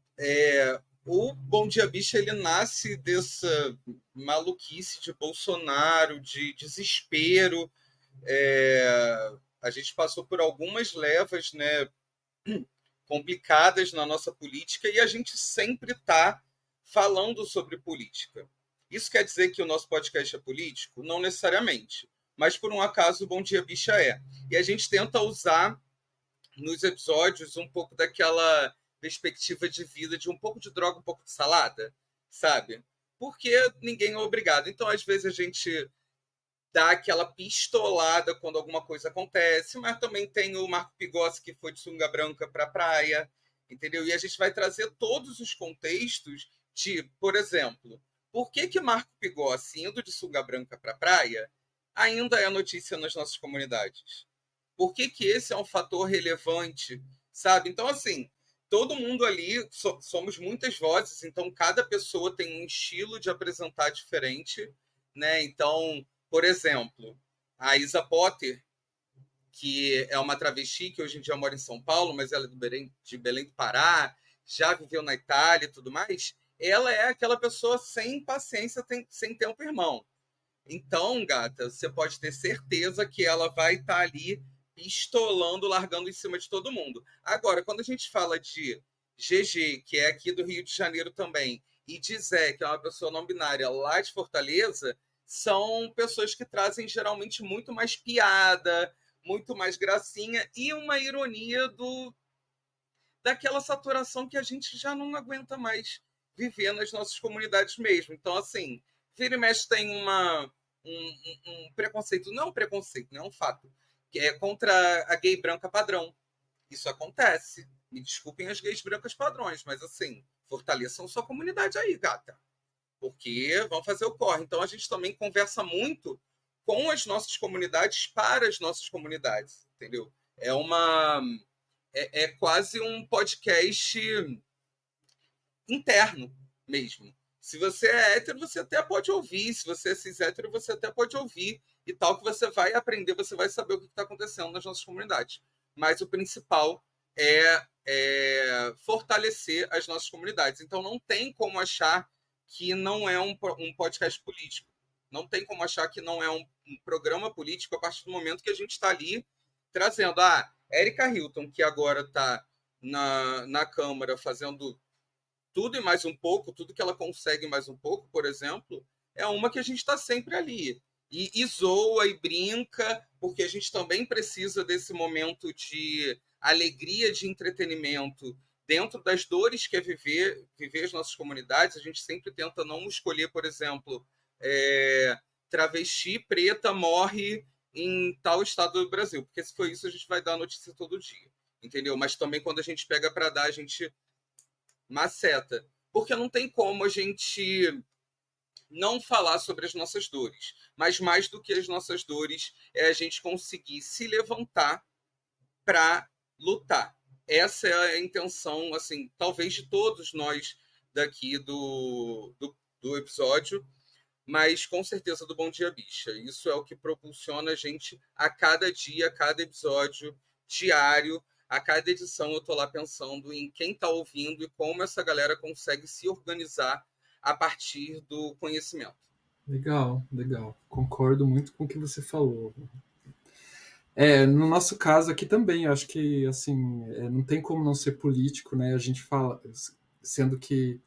[SPEAKER 5] o Bom Dia Bicha, ele nasce dessa maluquice de Bolsonaro, de desespero. A gente passou por algumas levas, né, complicadas na nossa política, e a gente sempre está falando sobre política. Isso quer dizer que o nosso podcast é político? Não necessariamente, mas por um acaso o Bom Dia Bicha é. E a gente tenta usar nos episódios um pouco daquela perspectiva de vida, de um pouco de droga, um pouco de salada, sabe? Porque ninguém é obrigado. Então, às vezes, a gente dá aquela pistolada quando alguma coisa acontece, mas também tem o Marco Pigossi, que foi de sunga branca para a praia, entendeu? E a gente vai trazer todos os contextos de, por exemplo, por que Marco Pigossi, indo de sunga branca para a praia, ainda é notícia nas nossas comunidades? Por que esse é um fator relevante, sabe? Então, assim, todo mundo ali, somos muitas vozes, então cada pessoa tem um estilo de apresentar diferente, né? Então, por exemplo, a Isa Potter, que é uma travesti que hoje em dia mora em São Paulo, mas ela é de Belém do Pará, já viveu na Itália e tudo mais, ela é aquela pessoa sem paciência, sem tempo, irmão. Então, gata, você pode ter certeza que ela vai estar ali pistolando, largando em cima de todo mundo. Agora, quando a gente fala de GG, que é aqui do Rio de Janeiro também, e de Zé, que é uma pessoa não binária lá de Fortaleza, são pessoas que trazem geralmente muito mais piada, muito mais gracinha e uma ironia daquela saturação que a gente já não aguenta mais viver nas nossas comunidades mesmo. Então, assim, vira e mexe tem um preconceito, não é um preconceito, não é um fato, que é contra a gay branca padrão. Isso acontece. Me desculpem as gays brancas padrões, mas assim, fortaleçam sua comunidade aí, gata. Porque vão fazer o corre. Então a gente também conversa muito com as nossas comunidades para as nossas comunidades, entendeu? É quase um podcast interno mesmo. Se você é hétero, você até pode ouvir. Se você é cis hétero, você até pode ouvir. E tal, que você vai aprender, você vai saber o que está acontecendo nas nossas comunidades. Mas o principal é fortalecer as nossas comunidades. Então não tem como achar que não é um podcast político. Não tem como achar que não é um programa político a partir do momento que a gente está ali trazendo. Erika Hilton, que agora está na Câmara fazendo tudo e mais um pouco, tudo que ela consegue mais um pouco, por exemplo, é uma que a gente está sempre ali. E zoa e brinca, porque a gente também precisa desse momento de alegria, de entretenimento, dentro das dores que é viver as nossas comunidades. A gente sempre tenta não escolher, por exemplo, travesti preta morre em tal estado do Brasil, porque se for isso a gente vai dar notícia todo dia, entendeu? Mas também quando a gente pega para dar, a gente maceta, porque não tem como a gente não falar sobre as nossas dores, mas mais do que as nossas dores é a gente conseguir se levantar para lutar. Essa é a intenção, assim, talvez de todos nós daqui do episódio, mas com certeza do Bom Dia Bicha. Isso é o que propulsiona a gente a cada dia, a cada episódio diário, a cada edição. Eu estou lá pensando em quem está ouvindo e como essa galera consegue se organizar a partir do conhecimento.
[SPEAKER 2] Legal, legal. Concordo muito com o que você falou. No nosso caso aqui também, eu acho que assim, não tem como não ser político, né? A gente fala, sendo que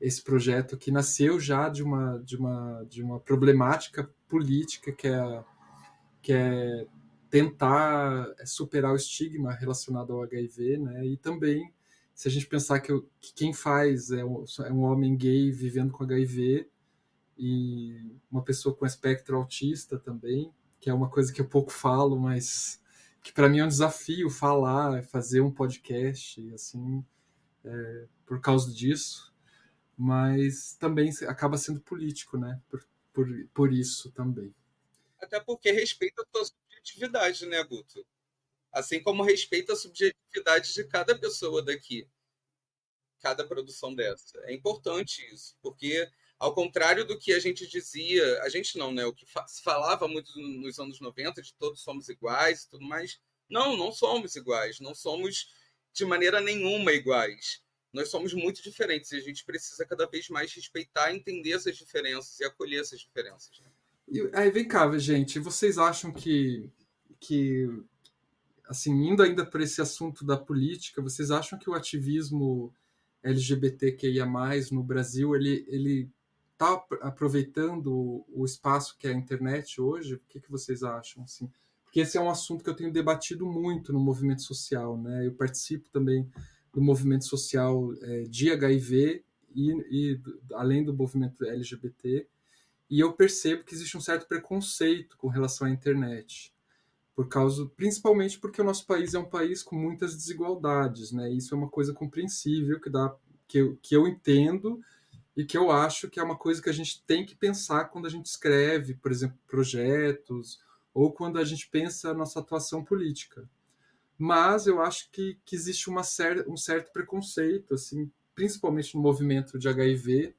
[SPEAKER 2] esse projeto aqui nasceu já de uma problemática política que é tentar superar o estigma relacionado ao HIV, né? E também, se a gente pensar que quem faz é um homem gay vivendo com HIV e uma pessoa com espectro autista também, que é uma coisa que eu pouco falo, mas que para mim é um desafio falar, fazer um podcast, assim, por causa disso. Mas também acaba sendo político, né? Por isso também.
[SPEAKER 5] Até porque respeita a sua subjetividade, né, Guto? Assim como respeita a subjetividade de cada pessoa daqui, cada produção dessa. É importante isso, porque ao contrário do que a gente dizia, a gente não, né? O que se falava muito nos anos 90, de todos somos iguais e tudo mais. Não somos iguais, não somos de maneira nenhuma iguais. Nós somos muito diferentes e a gente precisa cada vez mais respeitar, entender essas diferenças e acolher essas diferenças. Né?
[SPEAKER 2] E aí vem cá, gente, vocês acham que assim, indo ainda por esse assunto da política, vocês acham que o ativismo LGBTQIA+, no Brasil, ele está aproveitando o espaço que é a internet hoje? O que vocês acham? Assim? Porque esse é um assunto que eu tenho debatido muito no movimento social, né? Eu participo também do movimento social de HIV e além do movimento LGBT, e eu percebo que existe um certo preconceito com relação à internet, principalmente porque o nosso país é um país com muitas desigualdades, né? Isso é uma coisa compreensível que eu entendo e que eu acho que é uma coisa que a gente tem que pensar quando a gente escreve, por exemplo, projetos ou quando a gente pensa a nossa atuação política. Mas eu acho que existe um certo preconceito, assim, principalmente no movimento de HIV,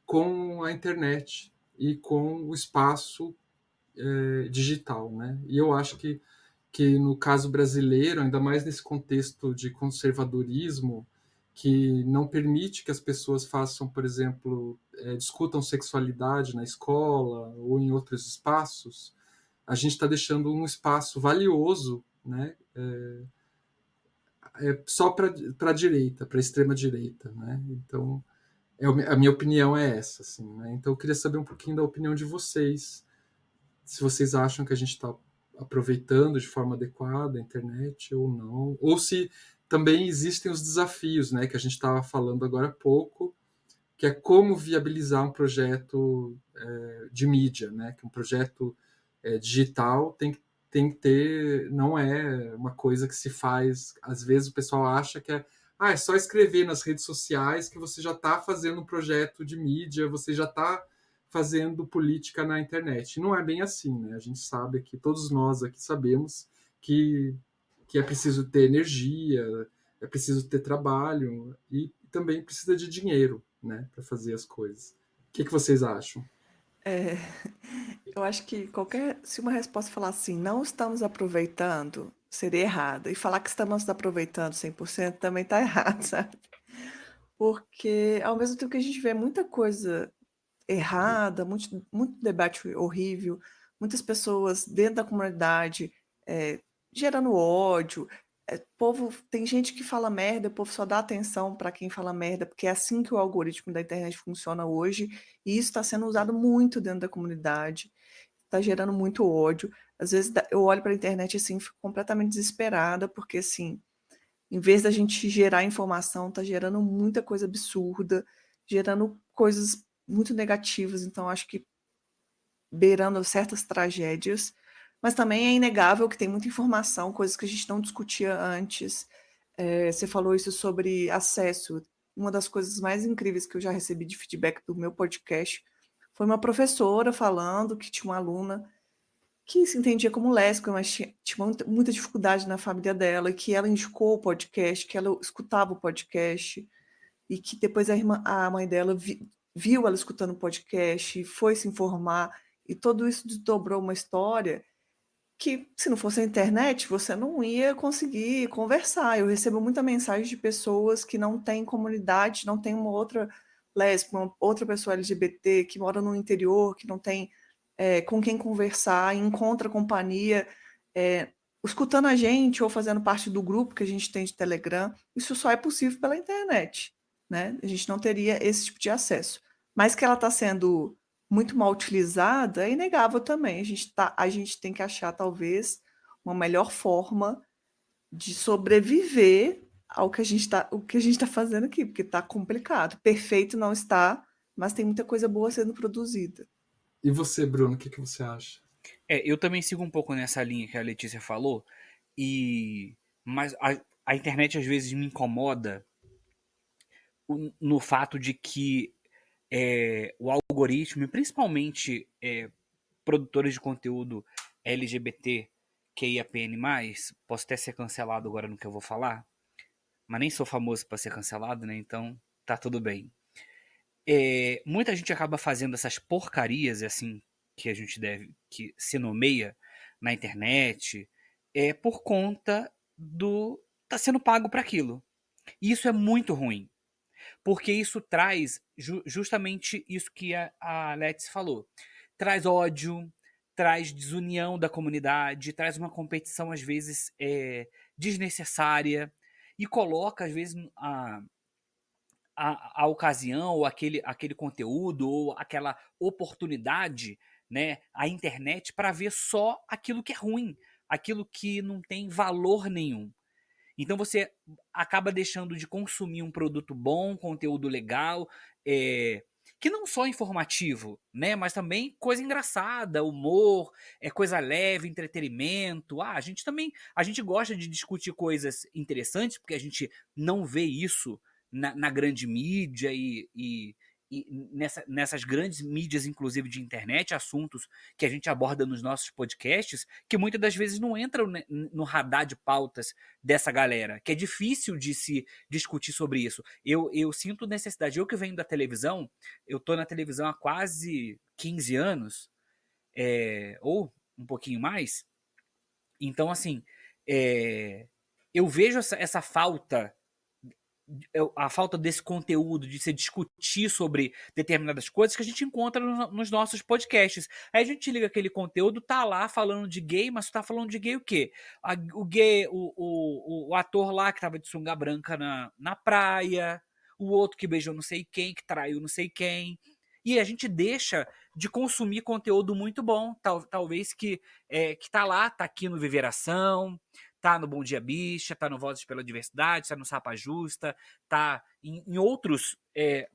[SPEAKER 2] com a internet e com o espaço digital, né? E eu acho que no caso brasileiro, ainda mais nesse contexto de conservadorismo, que não permite que as pessoas façam, por exemplo, discutam sexualidade na escola ou em outros espaços, a gente está deixando um espaço valioso, né? Só para a direita, para a extrema direita, né? Então A minha opinião é essa, assim, né? Então eu queria saber um pouquinho da opinião de vocês. Se vocês acham que a gente está aproveitando de forma adequada a internet ou não. Ou se também existem os desafios, né? Que a gente estava falando agora há pouco, que é como viabilizar um projeto de mídia, né? Que um projeto digital tem que ter, não é uma coisa que se faz. Às vezes o pessoal acha que é só escrever nas redes sociais que você já está fazendo um projeto de mídia, você já está fazendo política na internet. Não é bem assim, né? A gente sabe que todos nós aqui sabemos que, que é preciso ter energia, é preciso ter trabalho e também precisa de dinheiro, né, para fazer as coisas. O que vocês acham?
[SPEAKER 3] É, eu acho que se uma resposta falar assim, não estamos aproveitando, seria errada. E falar que estamos aproveitando 100% também está errado, sabe? Porque ao mesmo tempo que a gente vê muita coisa errada, muito debate horrível, muitas pessoas dentro da comunidade gerando ódio. Tem gente que fala merda, o povo só dá atenção para quem fala merda, porque é assim que o algoritmo da internet funciona hoje, e isso está sendo usado muito dentro da comunidade, está gerando muito ódio. Às vezes eu olho para a internet assim, fico completamente desesperada, porque assim, em vez da gente gerar informação, está gerando muita coisa absurda, gerando coisas muito negativas, então acho que beirando certas tragédias, mas também é inegável que tem muita informação, coisas que a gente não discutia antes. Você falou isso sobre acesso. Uma das coisas mais incríveis que eu já recebi de feedback do meu podcast foi uma professora falando que tinha uma aluna que se entendia como lésbica, mas tinha muita dificuldade na família dela, e que ela indicou o podcast, que ela escutava o podcast, e que depois a mãe dela viu ela escutando o podcast, foi se informar, e tudo isso desdobrou uma história que, se não fosse a internet, você não ia conseguir conversar. Eu recebo muita mensagem de pessoas que não têm comunidade, não tem uma outra lésbica, uma outra pessoa LGBT, que mora no interior, que não tem com quem conversar, encontra companhia, escutando a gente ou fazendo parte do grupo que a gente tem de Telegram. Isso só é possível pela internet, né? A gente não teria esse tipo de acesso. Mas que ela está sendo muito mal utilizada, é inegável também. A gente tem que achar, talvez, uma melhor forma de sobreviver ao que a gente está fazendo aqui, porque está complicado. Perfeito não está, mas tem muita coisa boa sendo produzida.
[SPEAKER 2] E você, Bruno, o que você acha?
[SPEAKER 4] Eu também sigo um pouco nessa linha que a Letícia falou, mas a internet às vezes me incomoda no fato de que o algoritmo, principalmente produtores de conteúdo LGBT, QIAPN+, posso até ser cancelado agora no que eu vou falar, mas nem sou famoso para ser cancelado, né? Então tá tudo bem. Muita gente acaba fazendo essas porcarias, assim, que a gente que se nomeia na internet, por conta tá sendo pago para aquilo. E isso é muito ruim, porque isso traz justamente isso que a Letícia falou. Traz ódio, traz desunião da comunidade, traz uma competição, às vezes, desnecessária, e coloca, às vezes, a ocasião, ou aquele conteúdo, ou aquela oportunidade, né, a internet, para ver só aquilo que é ruim, aquilo que não tem valor nenhum. Então você acaba deixando de consumir um produto bom, conteúdo legal, que não só é informativo, né, mas também coisa engraçada, humor, coisa leve, entretenimento. A gente gosta de discutir coisas interessantes, porque a gente não vê isso na grande mídia e nessas grandes mídias, inclusive de internet, assuntos que a gente aborda nos nossos podcasts, que muitas das vezes não entram no radar de pautas dessa galera, que é difícil de se discutir sobre isso. Eu sinto necessidade, eu que venho da televisão, eu tô na televisão há quase 15 anos, ou um pouquinho mais, então assim, eu vejo essa falta, a falta desse conteúdo, de se discutir sobre determinadas coisas que a gente encontra nos nossos podcasts. Aí a gente liga aquele conteúdo, tá lá falando de gay, mas tá falando de gay o quê? O gay, o ator lá que tava de sunga branca na praia, o outro que beijou não sei quem, que traiu não sei quem. E a gente deixa de consumir conteúdo muito bom, talvez que tá lá, tá aqui no Viveração, tá no Bom Dia Bicha, tá no Vozes pela Diversidade, tá no Sapa Justa, tá em outros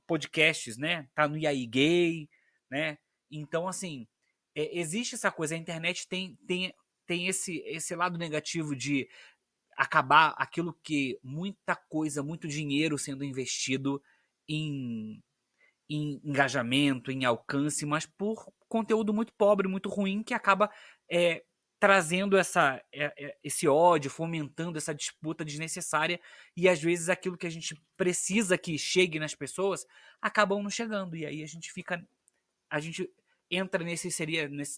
[SPEAKER 4] podcasts, né? Tá no IAI Gay, né? Então, assim, existe essa coisa, a internet tem esse lado negativo de acabar aquilo que muita coisa, muito dinheiro sendo investido em engajamento, em alcance, mas por conteúdo muito pobre, muito ruim, que acaba trazendo esse ódio, fomentando essa disputa desnecessária, e às vezes aquilo que a gente precisa que chegue nas pessoas acabam não chegando, e aí a gente entra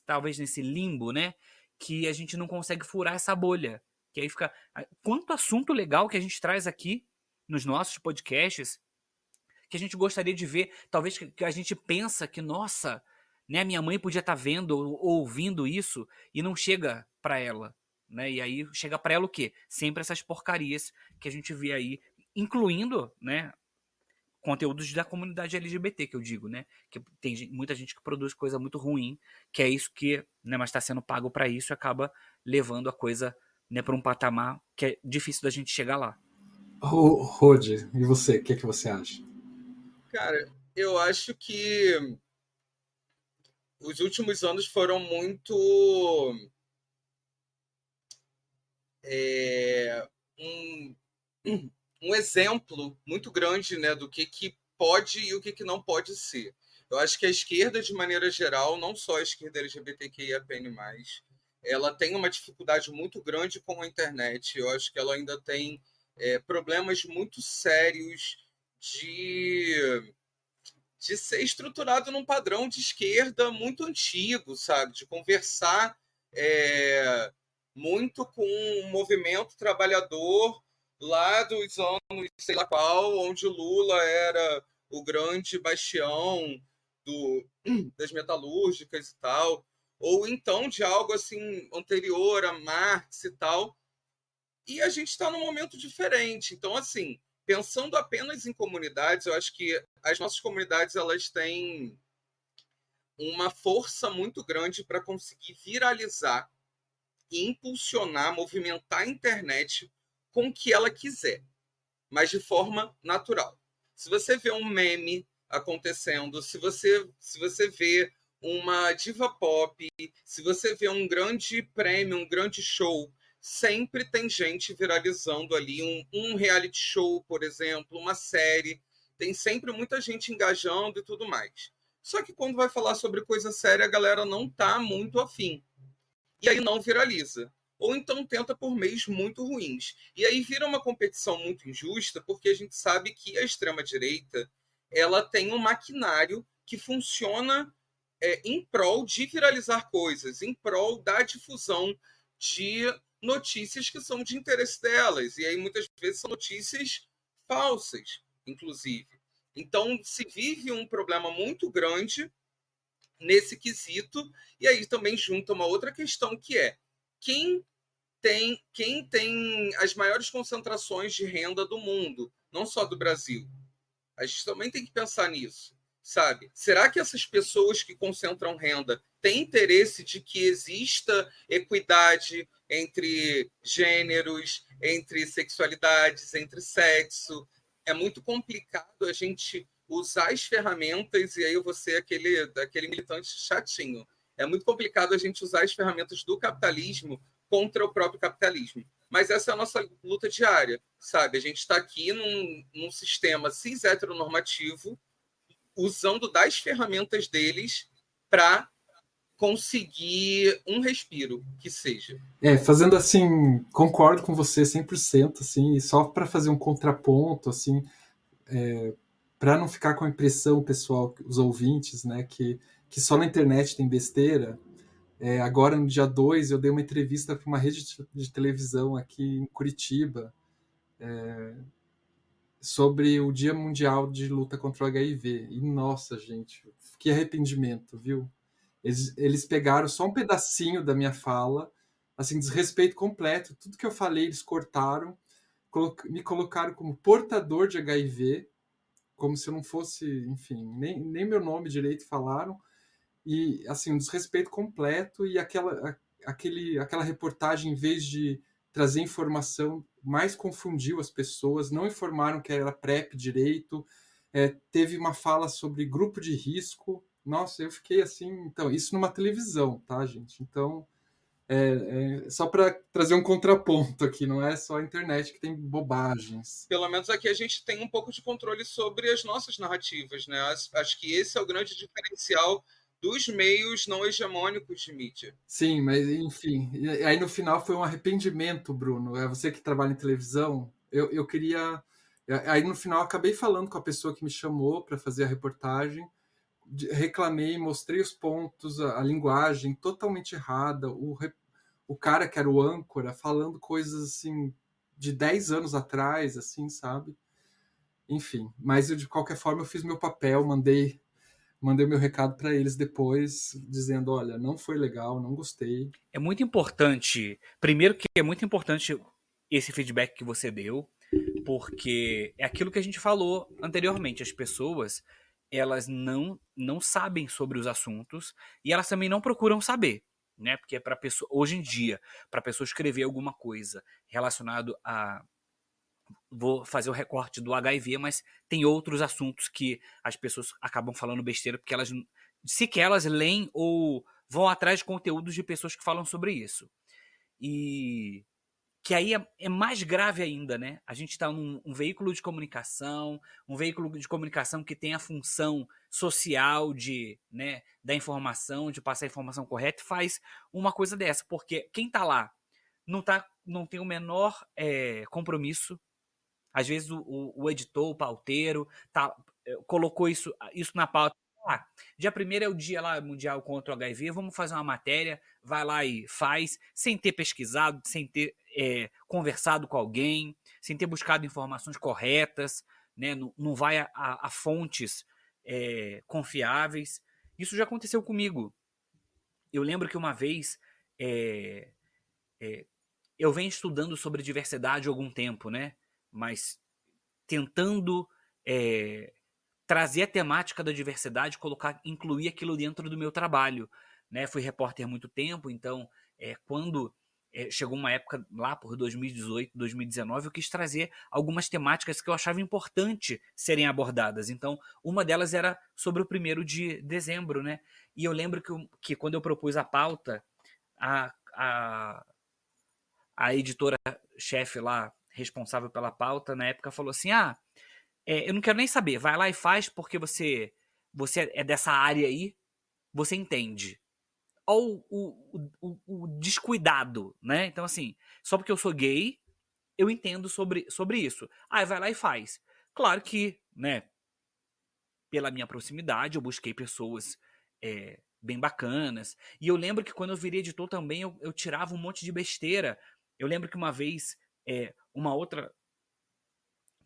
[SPEAKER 4] talvez nesse limbo, né, que a gente não consegue furar essa bolha, que aí fica quanto assunto legal que a gente traz aqui nos nossos podcasts, que a gente gostaria de ver, talvez que a gente pensa que, nossa, né, minha mãe podia estar vendo ou ouvindo isso e não chega para ela, né? E aí chega para ela o quê? Sempre essas porcarias que a gente vê aí, incluindo, né, conteúdos da comunidade LGBT, que eu digo, né? Que tem muita gente que produz coisa muito ruim, que é isso que, né, mas está sendo pago para isso e acaba levando a coisa, né, para um patamar que é difícil da gente chegar lá.
[SPEAKER 2] Rodi, e você, o que você acha?
[SPEAKER 5] Cara, eu acho que os últimos anos foram muito um exemplo muito grande, né, do que pode e o que não pode ser. Eu acho que a esquerda, de maneira geral, não só a esquerda LGBTQIAPN+, ela tem uma dificuldade muito grande com a internet. Eu acho que ela ainda tem problemas muito sérios de ser estruturado num padrão de esquerda muito antigo, sabe? De conversar muito com o movimento trabalhador lá dos anos sei lá qual, onde o Lula era o grande bastião das metalúrgicas e tal, ou então de algo assim anterior a Marx e tal. E a gente está num momento diferente. Então, assim, pensando apenas em comunidades, eu acho que as nossas comunidades elas têm uma força muito grande para conseguir viralizar e impulsionar, movimentar a internet com o que ela quiser, mas de forma natural. Se você vê um meme acontecendo, se você vê uma diva pop, se você vê um grande prêmio, um grande show, sempre tem gente viralizando ali, um reality show, por exemplo, uma série, tem sempre muita gente engajando e tudo mais. Só que quando vai falar sobre coisa séria, a galera não está muito afim. E aí não viraliza. Ou então tenta por meios muito ruins. E aí vira uma competição muito injusta, porque a gente sabe que a extrema-direita ela tem um maquinário que funciona em prol de viralizar coisas, em prol da difusão de notícias que são de interesse delas. E aí muitas vezes são notícias falsas, inclusive. Então se vive um problema muito grande nesse quesito, e aí também junta uma outra questão que é quem tem as maiores concentrações de renda do mundo, não só do Brasil. A gente também tem que pensar nisso, sabe? Será que essas pessoas que concentram renda têm interesse de que exista equidade entre gêneros, entre sexualidades, entre sexo? É muito complicado a gente usar as ferramentas, e aí eu vou ser aquele militante chatinho. É muito complicado a gente usar as ferramentas do capitalismo contra o próprio capitalismo. Mas essa é a nossa luta diária, sabe? A gente está aqui num sistema cis heteronormativo, usando das ferramentas deles para conseguir um respiro, que seja.
[SPEAKER 2] Fazendo assim, concordo com você 100%, assim, e só para fazer um contraponto, assim, para não ficar com a impressão, pessoal, os ouvintes, né, que só na internet tem besteira. Agora, no dia 2, eu dei uma entrevista para uma rede de televisão aqui em Curitiba sobre o Dia Mundial de Luta contra o HIV. E, nossa, gente, que arrependimento, viu? Eles pegaram só um pedacinho da minha fala, assim, desrespeito completo. Tudo que eu falei, eles cortaram, me colocaram como portador de HIV, como se eu não fosse, enfim, nem meu nome direito falaram, e assim, um desrespeito completo, e aquela reportagem, em vez de trazer informação, mais confundiu as pessoas, não informaram que era PrEP direito, teve uma fala sobre grupo de risco. Nossa, eu fiquei assim, então, isso numa televisão, tá, gente? Então, só para trazer um contraponto aqui, não é só a internet que tem bobagens.
[SPEAKER 5] Pelo menos aqui a gente tem um pouco de controle sobre as nossas narrativas, né? Acho que esse é o grande diferencial dos meios não hegemônicos de mídia.
[SPEAKER 2] Sim, mas enfim, e aí no final foi um arrependimento, Bruno. É você que trabalha em televisão. Eu queria. Aí no final acabei falando com a pessoa que me chamou para fazer a reportagem, reclamei, mostrei os pontos, a linguagem totalmente errada, o cara que era o âncora falando coisas assim de 10 anos atrás, assim, sabe? Enfim, mas eu, de qualquer forma eu fiz meu papel, mandei meu recado para eles depois, dizendo, olha, não foi legal, não gostei.
[SPEAKER 4] É muito importante, primeiro que é muito importante esse feedback que você deu, porque é aquilo que a gente falou anteriormente, as pessoas, elas não sabem sobre os assuntos e elas também não procuram saber, né? Porque para pessoa, hoje em dia, para a pessoa escrever alguma coisa relacionado a, vou fazer o recorte do HIV, mas tem outros assuntos que as pessoas acabam falando besteira porque elas sequer elas leem ou vão atrás de conteúdos de pessoas que falam sobre isso. E que aí é mais grave ainda, né? A gente está num veículo de comunicação, um veículo de comunicação que tem a função social de, né, da informação, de passar a informação correta, e faz uma coisa dessa, porque quem está lá não tem o menor compromisso. Às vezes o editor, o pauteiro, colocou isso na pauta. Ah, dia 1º é o dia lá mundial contra o HIV, vamos fazer uma matéria, vai lá e faz, sem ter pesquisado, sem ter conversado com alguém, sem ter buscado informações corretas, né? Não vai a fontes confiáveis. Isso já aconteceu comigo. Eu lembro que uma vez eu venho estudando sobre diversidade há algum tempo, né? Mas tentando trazer a temática da diversidade, incluir aquilo dentro do meu trabalho, né? Fui repórter há muito tempo, então quando chegou uma época lá por 2018, 2019, eu quis trazer algumas temáticas que eu achava importante serem abordadas. Então, uma delas era sobre o 1º de dezembro, né? E eu lembro que quando eu propus a pauta, a editora-chefe lá, responsável pela pauta, na época falou assim, eu não quero nem saber, vai lá e faz porque você é dessa área aí, você entende. Ou o descuidado, né? Então, assim, só porque eu sou gay, eu entendo sobre isso. Vai lá e faz. Claro que, né, pela minha proximidade, eu busquei pessoas bem bacanas. E eu lembro que quando eu virei editor também, eu tirava um monte de besteira. Eu lembro que uma vez, uma outra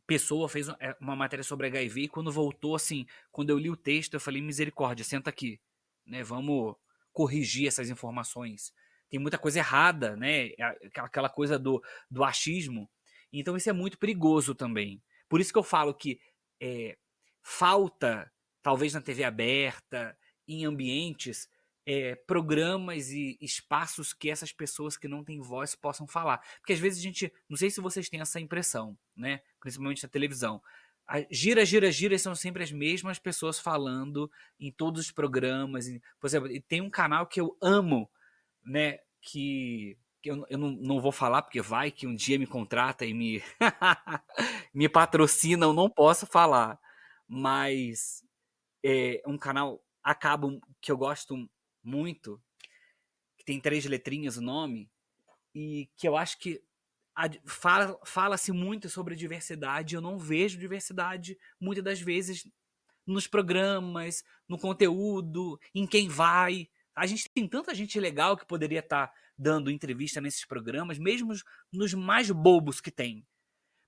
[SPEAKER 4] pessoa fez uma matéria sobre HIV e quando voltou, assim, quando eu li o texto, eu falei, misericórdia, senta aqui, né? Vamos corrigir essas informações. Tem muita coisa errada, né? Aquela coisa do achismo. Então isso é muito perigoso também. Por isso que eu falo que falta, talvez na TV aberta, em ambientes, programas e espaços que essas pessoas que não têm voz possam falar. Porque às vezes a gente, não sei se vocês têm essa impressão, né? Principalmente na televisão. Gira, gira, gira, são sempre as mesmas pessoas falando em todos os programas. Por exemplo, tem um canal que eu amo, né? Que eu não vou falar, porque vai que um dia me contrata e me patrocina, eu não posso falar. Mas é um canal que eu gosto muito, que tem 3 letrinhas o nome, e que eu acho que fala-se muito sobre diversidade. Eu não vejo diversidade muitas das vezes nos programas, no conteúdo, em quem vai. A gente tem tanta gente legal que poderia estar dando entrevista nesses programas, mesmo nos mais bobos que tem.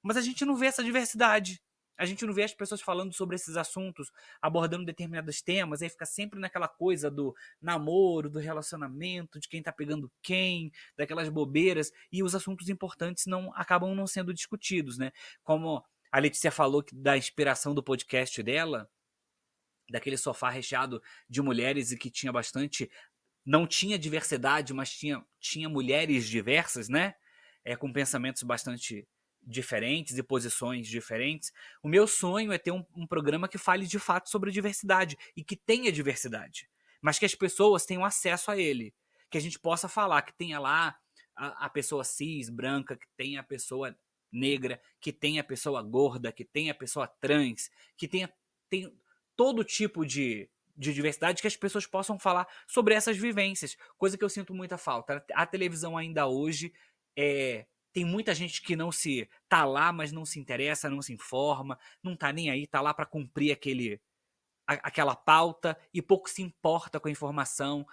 [SPEAKER 4] Mas a gente não vê essa diversidade. A gente não vê as pessoas falando sobre esses assuntos, abordando determinados temas, aí fica sempre naquela coisa do namoro, do relacionamento, de quem tá pegando quem, daquelas bobeiras, e os assuntos importantes acabam não sendo discutidos, né? Como A Letícia falou da inspiração do podcast dela, daquele sofá recheado de mulheres e que tinha bastante... Não tinha diversidade, mas tinha mulheres diversas, né? Com pensamentos bastante diferentes e posições diferentes. O meu sonho é ter um programa que fale de fato sobre diversidade e que tenha diversidade, mas que as pessoas tenham acesso a ele. Que a gente possa falar, que tenha lá a pessoa cis, branca, que tenha a pessoa negra, que tenha a pessoa gorda, que tenha a pessoa trans, que tenha todo tipo de diversidade, que as pessoas possam falar sobre essas vivências, coisa que eu sinto muita falta. A televisão ainda hoje tem muita gente que não se tá lá, mas não se interessa, não se informa, não tá nem aí, tá lá para cumprir aquela pauta e pouco se importa com a informação.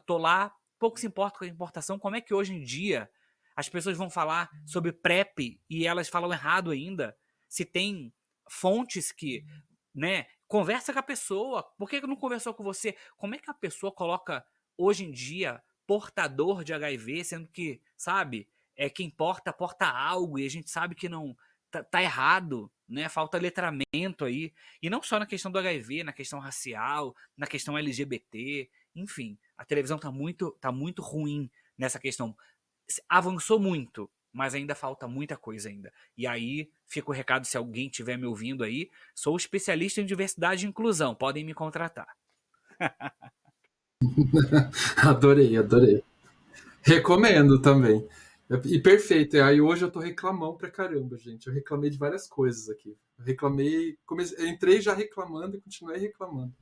[SPEAKER 4] Tô lá, pouco se importa com a importação. Como é que hoje em dia as pessoas vão falar sobre PrEP e elas falam errado ainda? Se tem fontes que, né, conversa com a pessoa. Por que não conversou com você? Como é que a pessoa coloca hoje em dia portador de HIV, sendo que, sabe, quem porta algo e a gente sabe que não tá errado, né? Falta letramento aí. E não só na questão do HIV, na questão racial, na questão LGBT, enfim, a televisão tá muito ruim nessa questão. Avançou muito, mas ainda falta muita coisa ainda. E aí fica o recado, se alguém estiver me ouvindo aí, sou especialista em diversidade e inclusão, podem me contratar.
[SPEAKER 2] Adorei, adorei. Recomendo também. E perfeito. Aí hoje eu tô reclamando pra caramba, gente. Eu reclamei de várias coisas aqui. Eu reclamei, eu entrei já reclamando e continuei reclamando.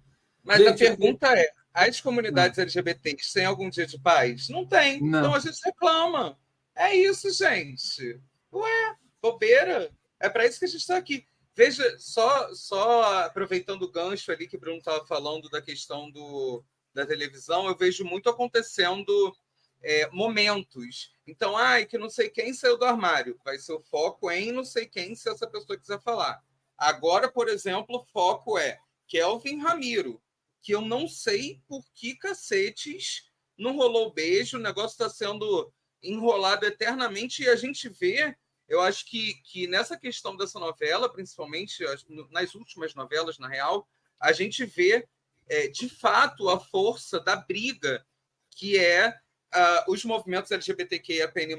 [SPEAKER 5] Mas
[SPEAKER 2] gente,
[SPEAKER 5] a pergunta é, as comunidades LGBTs têm algum dia de paz? Não tem.
[SPEAKER 2] Não.
[SPEAKER 5] Então a gente reclama. É isso, gente. Ué, bobeira. É para isso que a gente está aqui. Veja, só aproveitando o gancho ali que o Bruno estava falando da questão da televisão, eu vejo muito acontecendo momentos. Então, que não sei quem saiu do armário. Vai ser o foco em não sei quem, se essa pessoa quiser falar. Agora, por exemplo, o foco é Kelvin Ramiro, que eu não sei por que cacetes não rolou beijo, o negócio está sendo enrolado eternamente e a gente vê, eu acho que nessa questão dessa novela, principalmente nas últimas novelas, na real, a gente vê de fato a força da briga que os movimentos LGBTQIAPN+,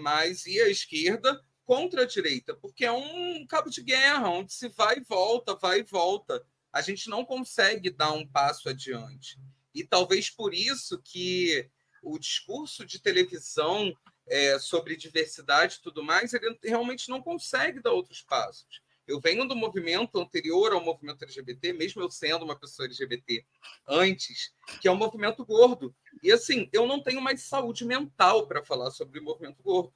[SPEAKER 5] e a esquerda contra a direita, porque é um cabo de guerra, onde se vai e volta, vai e volta. A gente não consegue dar um passo adiante. E talvez por isso que o discurso de televisão sobre diversidade e tudo mais, ele realmente não consegue dar outros passos. Eu venho do movimento anterior ao movimento LGBT, mesmo eu sendo uma pessoa LGBT antes, que é o movimento gordo. E assim, eu não tenho mais saúde mental para falar sobre o movimento gordo.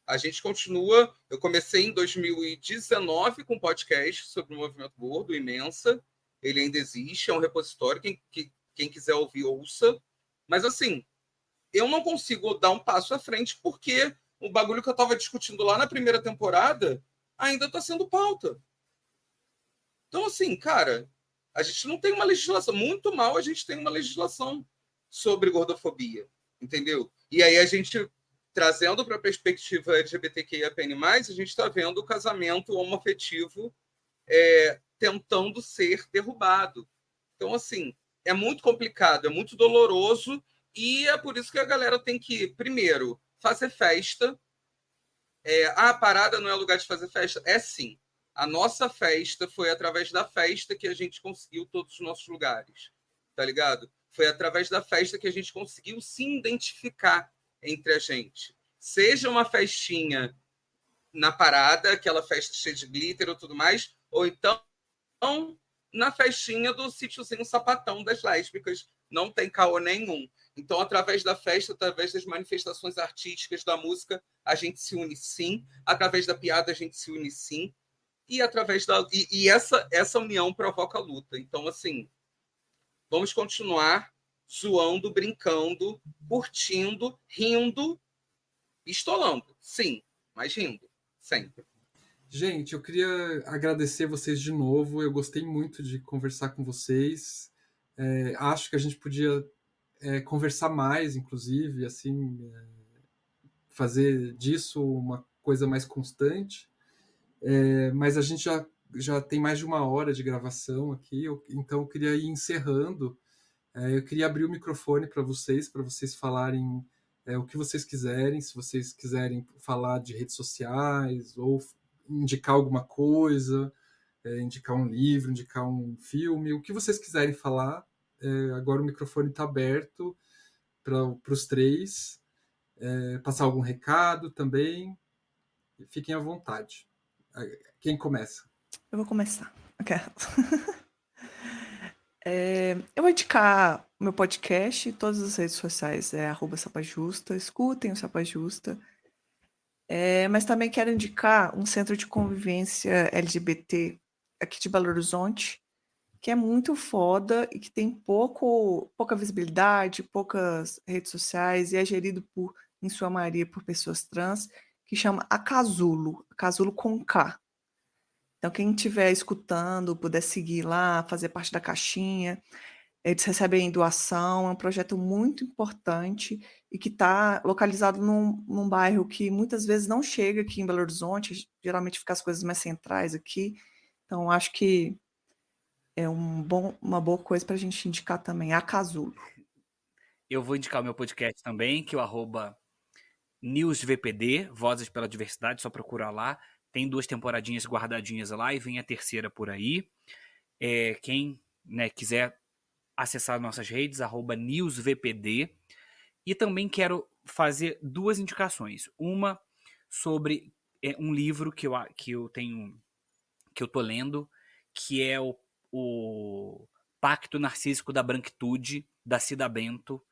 [SPEAKER 5] A gente continua. Eu comecei em 2019 com um podcast sobre o movimento gordo, Imensa. Ele ainda existe, é um repositório. Quem quiser ouvir, ouça. Mas, assim, eu não consigo dar um passo à frente porque o bagulho que eu estava discutindo lá na primeira temporada ainda está sendo pauta. Então, assim, cara, a gente não tem uma legislação. Muito mal a gente tem uma legislação sobre gordofobia, entendeu? E aí a gente, trazendo para a perspectiva LGBTQIAPN+, a gente está vendo o casamento homoafetivo tentando ser derrubado. Então, assim, é muito complicado, é muito doloroso, e é por isso que a galera tem que, primeiro, fazer festa. A parada não é lugar de fazer festa? É sim. A nossa festa foi através da festa que a gente conseguiu todos os nossos lugares, tá ligado? Foi através da festa que a gente conseguiu se identificar entre a gente. Seja uma festinha na parada, aquela festa cheia de glitter ou tudo mais, ou então na festinha do sítiozinho sapatão das lésbicas, não tem caô nenhum. Então, através da festa, através das manifestações artísticas, da música, a gente se une sim, através da piada a gente se une sim, e através essa união provoca luta. Então, assim, vamos continuar zoando, brincando, curtindo, rindo, estolando, sim, mas rindo, sempre.
[SPEAKER 2] Gente, eu queria agradecer vocês de novo. Eu gostei muito de conversar com vocês. Acho que a gente podia conversar mais, inclusive, assim, fazer disso uma coisa mais constante. Mas a gente já já tem mais de 1 hora de gravação aqui, então eu queria ir encerrando. Eu queria abrir o microfone para vocês falarem o que vocês quiserem, se vocês quiserem falar de redes sociais ou indicar alguma coisa, indicar um livro, indicar um filme, o que vocês quiserem falar. Agora o microfone está aberto para os três, passar algum recado também. Fiquem à vontade. Quem começa?
[SPEAKER 3] Eu vou começar. Eu vou indicar o meu podcast, todas as redes sociais é @sapajusta, escutem o Sapa Justa. Mas também quero indicar um centro de convivência LGBT aqui de Belo Horizonte, que é muito foda e que tem pouca visibilidade, poucas redes sociais e é gerido em sua maioria por pessoas trans, que chama a Casulo com K. Então, quem estiver escutando, puder seguir lá, fazer parte da caixinha, eles recebem doação, é um projeto muito importante e que está localizado num bairro que muitas vezes não chega aqui em Belo Horizonte, geralmente fica as coisas mais centrais aqui. Então, acho que é uma boa coisa para a gente indicar também, a Casulo.
[SPEAKER 4] Eu vou indicar o meu podcast também, que é o @newsvpd, Vozes pela Diversidade, só procurar lá. Tem 2 temporadinhas guardadinhas lá e vem a terceira por aí. Quem quiser acessar nossas redes, @newsvpd. E também quero fazer 2 indicações. Uma sobre um livro que eu tô lendo, que é o Pacto Narcísico da Branquitude, da Cida Bento.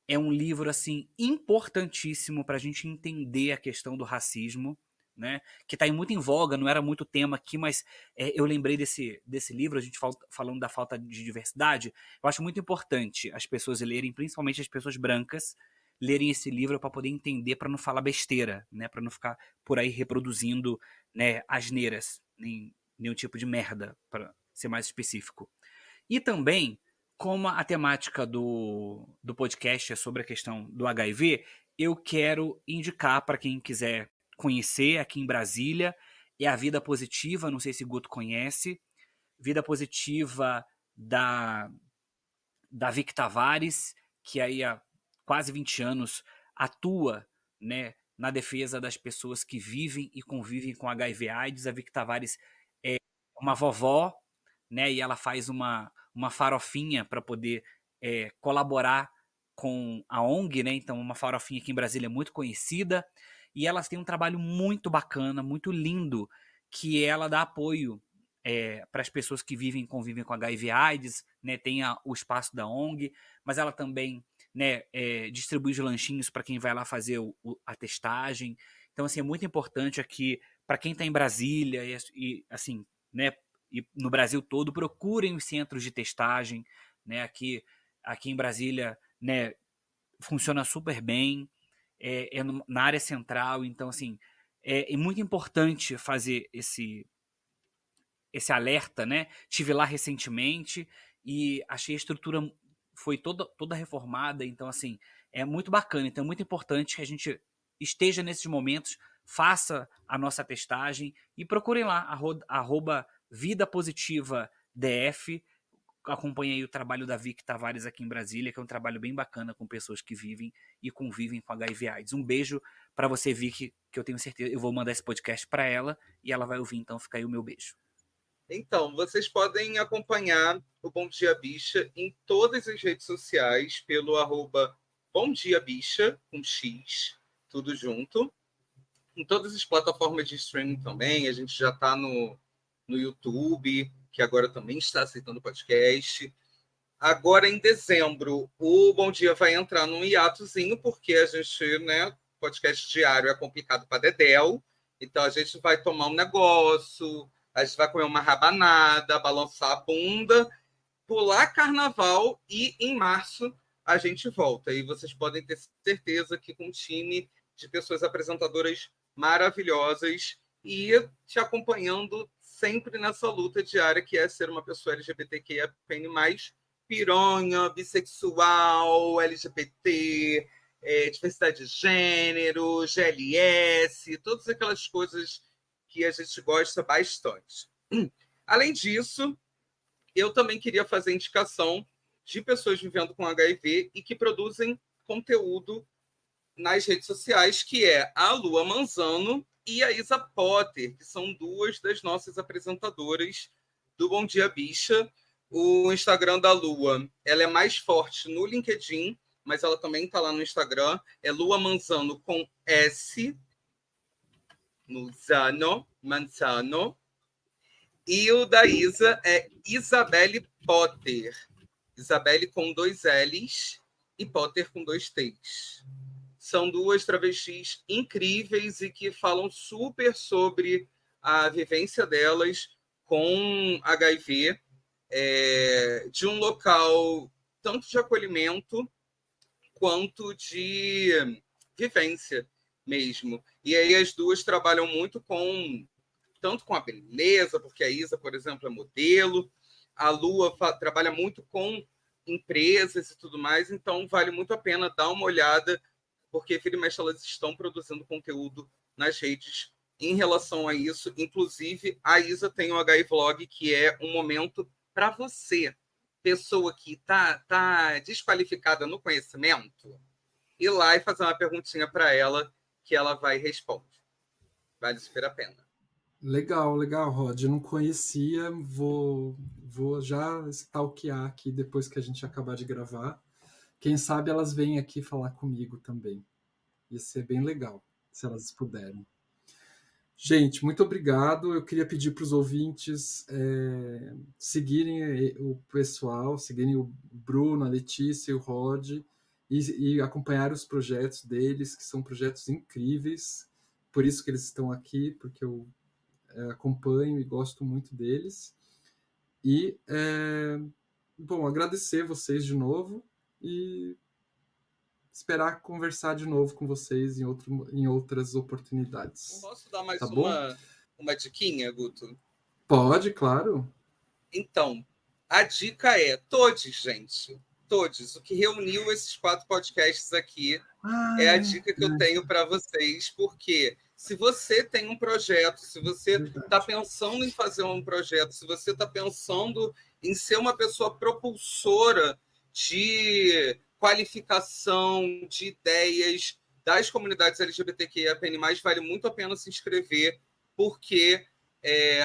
[SPEAKER 4] É um livro assim importantíssimo para a gente entender a questão do racismo, né? Que está muito em voga, não era muito tema aqui, mas eu lembrei desse livro, a gente falando da falta de diversidade. Eu acho muito importante as pessoas lerem, principalmente as pessoas brancas, lerem esse livro para poder entender, para não falar besteira, né? Para não ficar por aí reproduzindo, né, asneiras, nenhum tipo de merda, para ser mais específico. E também, como a temática do podcast é sobre a questão do HIV, eu quero indicar para quem quiser conhecer aqui em Brasília, é a Vida Positiva, não sei se Guto conhece, Vida Positiva da Vic Tavares, que aí há quase 20 anos atua, né, na defesa das pessoas que vivem e convivem com HIV/AIDS. A Vic Tavares é uma vovó, né, e ela faz uma farofinha para poder colaborar com a ONG, né? Então, uma farofinha aqui em Brasília é muito conhecida, e elas têm um trabalho muito bacana, muito lindo, que ela dá apoio para as pessoas que vivem e convivem com HIV/AIDS, né? Tem o espaço da ONG, mas ela também, né, distribui os lanchinhos para quem vai lá fazer a testagem. Então, assim, é muito importante aqui para quem está em Brasília e assim, né, e no Brasil todo, procurem os centros de testagem, né? Aqui em Brasília, né, funciona super bem, na área central, então assim, é muito importante fazer esse alerta, né? Tive lá recentemente e achei a estrutura foi toda reformada, então assim, é muito bacana, então é muito importante que a gente esteja nesses momentos, faça a nossa testagem e procurem lá, @Vida Positiva DF. Acompanhei o trabalho da Vic Tavares aqui em Brasília, que é um trabalho bem bacana com pessoas que vivem e convivem com HIV/AIDS. Um beijo para você, Vic, que eu tenho certeza, eu vou mandar esse podcast para ela e ela vai ouvir, então fica aí o meu beijo.
[SPEAKER 5] Então, vocês podem acompanhar o Bom Dia Bicha em todas as redes sociais pelo Bom Dia Bicha, com X, tudo junto. Em todas as plataformas de streaming também, a gente já está no YouTube, que agora também está aceitando podcast. Agora, em dezembro, o Bom Dia vai entrar num hiatozinho, porque a gente, né, podcast diário é complicado para Dedéu, então a gente vai tomar um negócio, a gente vai comer uma rabanada, balançar a bunda, pular carnaval e em março a gente volta. E vocês podem ter certeza que com um time de pessoas apresentadoras maravilhosas e te acompanhando sempre nessa luta diária que é ser uma pessoa LGBTQIA+, pironha, bissexual, LGBT, diversidade de gênero, GLS, todas aquelas coisas que a gente gosta bastante. Além disso, eu também queria fazer indicação de pessoas vivendo com HIV e que produzem conteúdo nas redes sociais, que é a Lua Manzano e a Isa Potter, que são duas das nossas apresentadoras do Bom Dia Bicha. O Instagram da Lua, ela é mais forte no LinkedIn, mas ela também está lá no Instagram. É Lua Manzano com S, no Zano, Manzano. E o da Isa é Isabelle Potter. Isabelle com 2 L's e Potter com 2 T's. São duas travestis incríveis e que falam super sobre a vivência delas com HIV, de um local tanto de acolhimento quanto de vivência mesmo. E aí as duas trabalham muito tanto com a beleza, porque a Isa, por exemplo, é modelo, a Lua trabalha muito com empresas e tudo mais, então vale muito a pena dar uma olhada, porque vira e mexe elas estão produzindo conteúdo nas redes em relação a isso. Inclusive, a Isa tem o HI Vlog, que é um momento para você, pessoa que tá desqualificada no conhecimento, ir lá e fazer uma perguntinha para ela, que ela vai e responde. Vale super a pena.
[SPEAKER 2] Legal, Rod. Eu não conhecia, vou já stalkear aqui depois que a gente acabar de gravar. Quem sabe elas vêm aqui falar comigo também. Ia ser bem legal, se elas puderem. Gente, muito obrigado. Eu queria pedir para os ouvintes seguirem o pessoal, seguirem o Bruno, a Letícia e o Rod, e acompanhar os projetos deles, que são projetos incríveis. Por isso que eles estão aqui, porque eu acompanho e gosto muito deles. E, bom, agradecer vocês de novo e esperar conversar de novo com vocês em outras oportunidades.
[SPEAKER 5] Posso dar mais
[SPEAKER 2] tá bom?
[SPEAKER 5] uma diquinha, Guto?
[SPEAKER 2] Pode, claro.
[SPEAKER 5] Então, a dica é todos, gente. Todos. O que reuniu esses 4 podcasts aqui é a dica que eu tenho para vocês, porque se você tem um projeto, se você está pensando em fazer um projeto, se você está pensando em ser uma pessoa propulsora de qualificação, de ideias das comunidades LGBTQIAPN+, vale muito a pena se inscrever, porque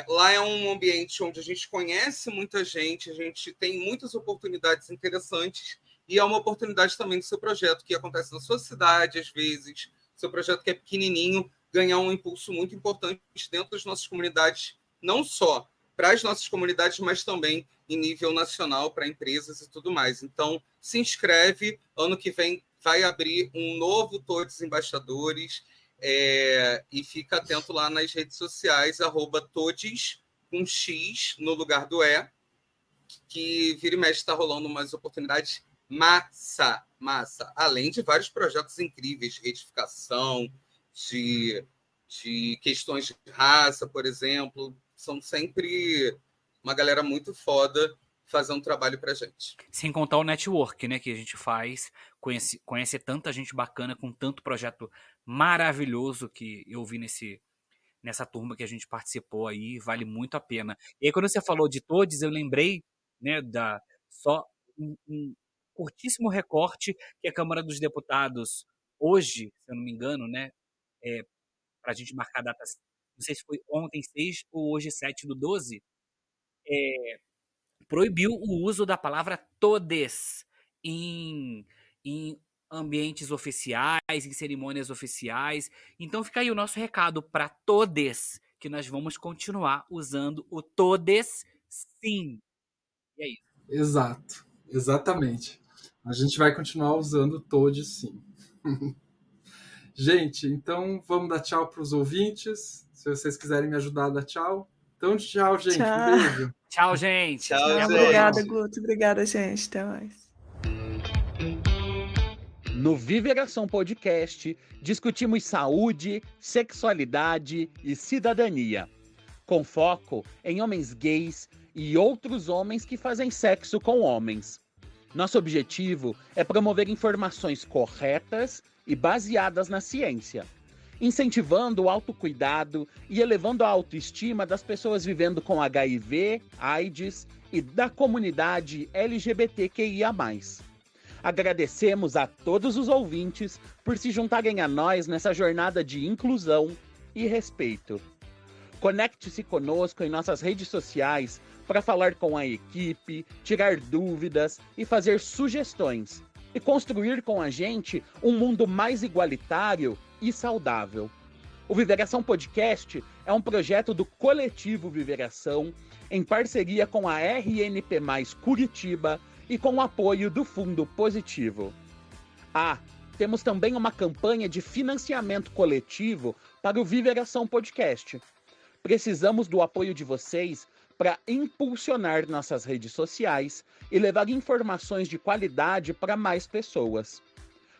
[SPEAKER 5] lá é um ambiente onde a gente conhece muita gente, a gente tem muitas oportunidades interessantes, e é uma oportunidade também do seu projeto, que acontece na sua cidade, às vezes, seu projeto que é pequenininho, ganhar um impulso muito importante dentro das nossas comunidades, não só para as nossas comunidades, mas também em nível nacional, para empresas e tudo mais. Então, se inscreve, ano que vem vai abrir um novo Todes Embaixadores, e fica atento lá nas redes sociais, @todes, com X no lugar do E, que vira e mexe está rolando umas oportunidades massa, além de vários projetos incríveis de retificação, de questões de raça, por exemplo. São sempre uma galera muito foda fazendo trabalho pra gente.
[SPEAKER 4] Sem contar o network, né, que a gente faz, conhecer tanta gente bacana com tanto projeto maravilhoso que eu vi nessa turma que a gente participou aí, vale muito a pena. E aí quando você falou de todos, eu lembrei, né, só um curtíssimo recorte que a Câmara dos Deputados hoje, se eu não me engano, né, para a gente marcar a data, não sei se foi ontem 6 ou hoje 7/12, proibiu o uso da palavra todes em ambientes oficiais, em cerimônias oficiais. Então fica aí o nosso recado para todes, que nós vamos continuar usando o todes sim. E é isso.
[SPEAKER 2] Exato, exatamente. A gente vai continuar usando todes sim. Gente, então vamos dar tchau para os ouvintes. Se vocês quiserem me ajudar a dar tchau. Então, tchau, gente.
[SPEAKER 3] Tchau.
[SPEAKER 2] Um beijo.
[SPEAKER 4] Tchau, gente.
[SPEAKER 5] Tchau, gente.
[SPEAKER 3] Obrigada, Guto. Obrigada, gente. Até mais.
[SPEAKER 1] No Viveração Podcast, discutimos saúde, sexualidade e cidadania, com foco em homens gays e outros homens que fazem sexo com homens. Nosso objetivo é promover informações corretas e baseadas na ciência. incentivando o autocuidado e elevando a autoestima das pessoas vivendo com HIV, AIDS e da comunidade LGBTQIA+. Agradecemos a todos os ouvintes por se juntarem a nós nessa jornada de inclusão e respeito. Conecte-se conosco em nossas redes sociais para falar com a equipe, tirar dúvidas e fazer sugestões, e construir com a gente um mundo mais igualitário e saudável. O Viveração Podcast é um projeto do Coletivo Viveração, em parceria com a RNP+ Curitiba e com o apoio do Fundo Positivo. Temos também uma campanha de financiamento coletivo para o Viveração Podcast. Precisamos do apoio de vocês para impulsionar nossas redes sociais e levar informações de qualidade para mais pessoas.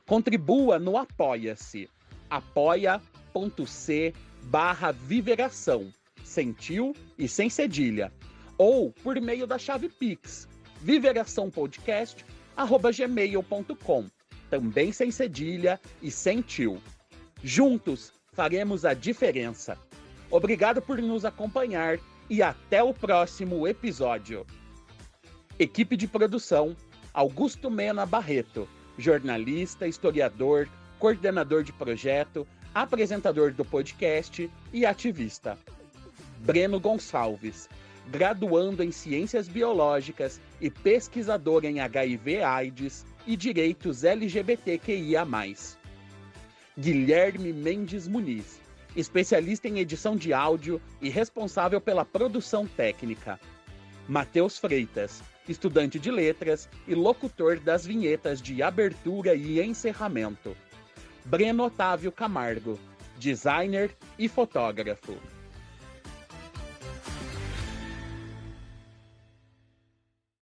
[SPEAKER 1] Contribua no Apoia-se, apoia.c/viveração, sem tio e sem cedilha, ou por meio da chave Pix, viveraçãopodcast@gmail.com, também sem cedilha e sem tio. Juntos faremos a diferença. Obrigado por nos acompanhar e até o próximo episódio. Equipe de produção: Augusto Mena Barreto, jornalista, historiador, coordenador de projeto, apresentador do podcast e ativista. Breno Gonçalves, graduando em Ciências Biológicas e pesquisador em HIV/AIDS e direitos LGBTQIA+. Guilherme Mendes Muniz, especialista em edição de áudio e responsável pela produção técnica. Matheus Freitas, estudante de letras e locutor das vinhetas de abertura e encerramento. Breno Otávio Camargo, designer e fotógrafo.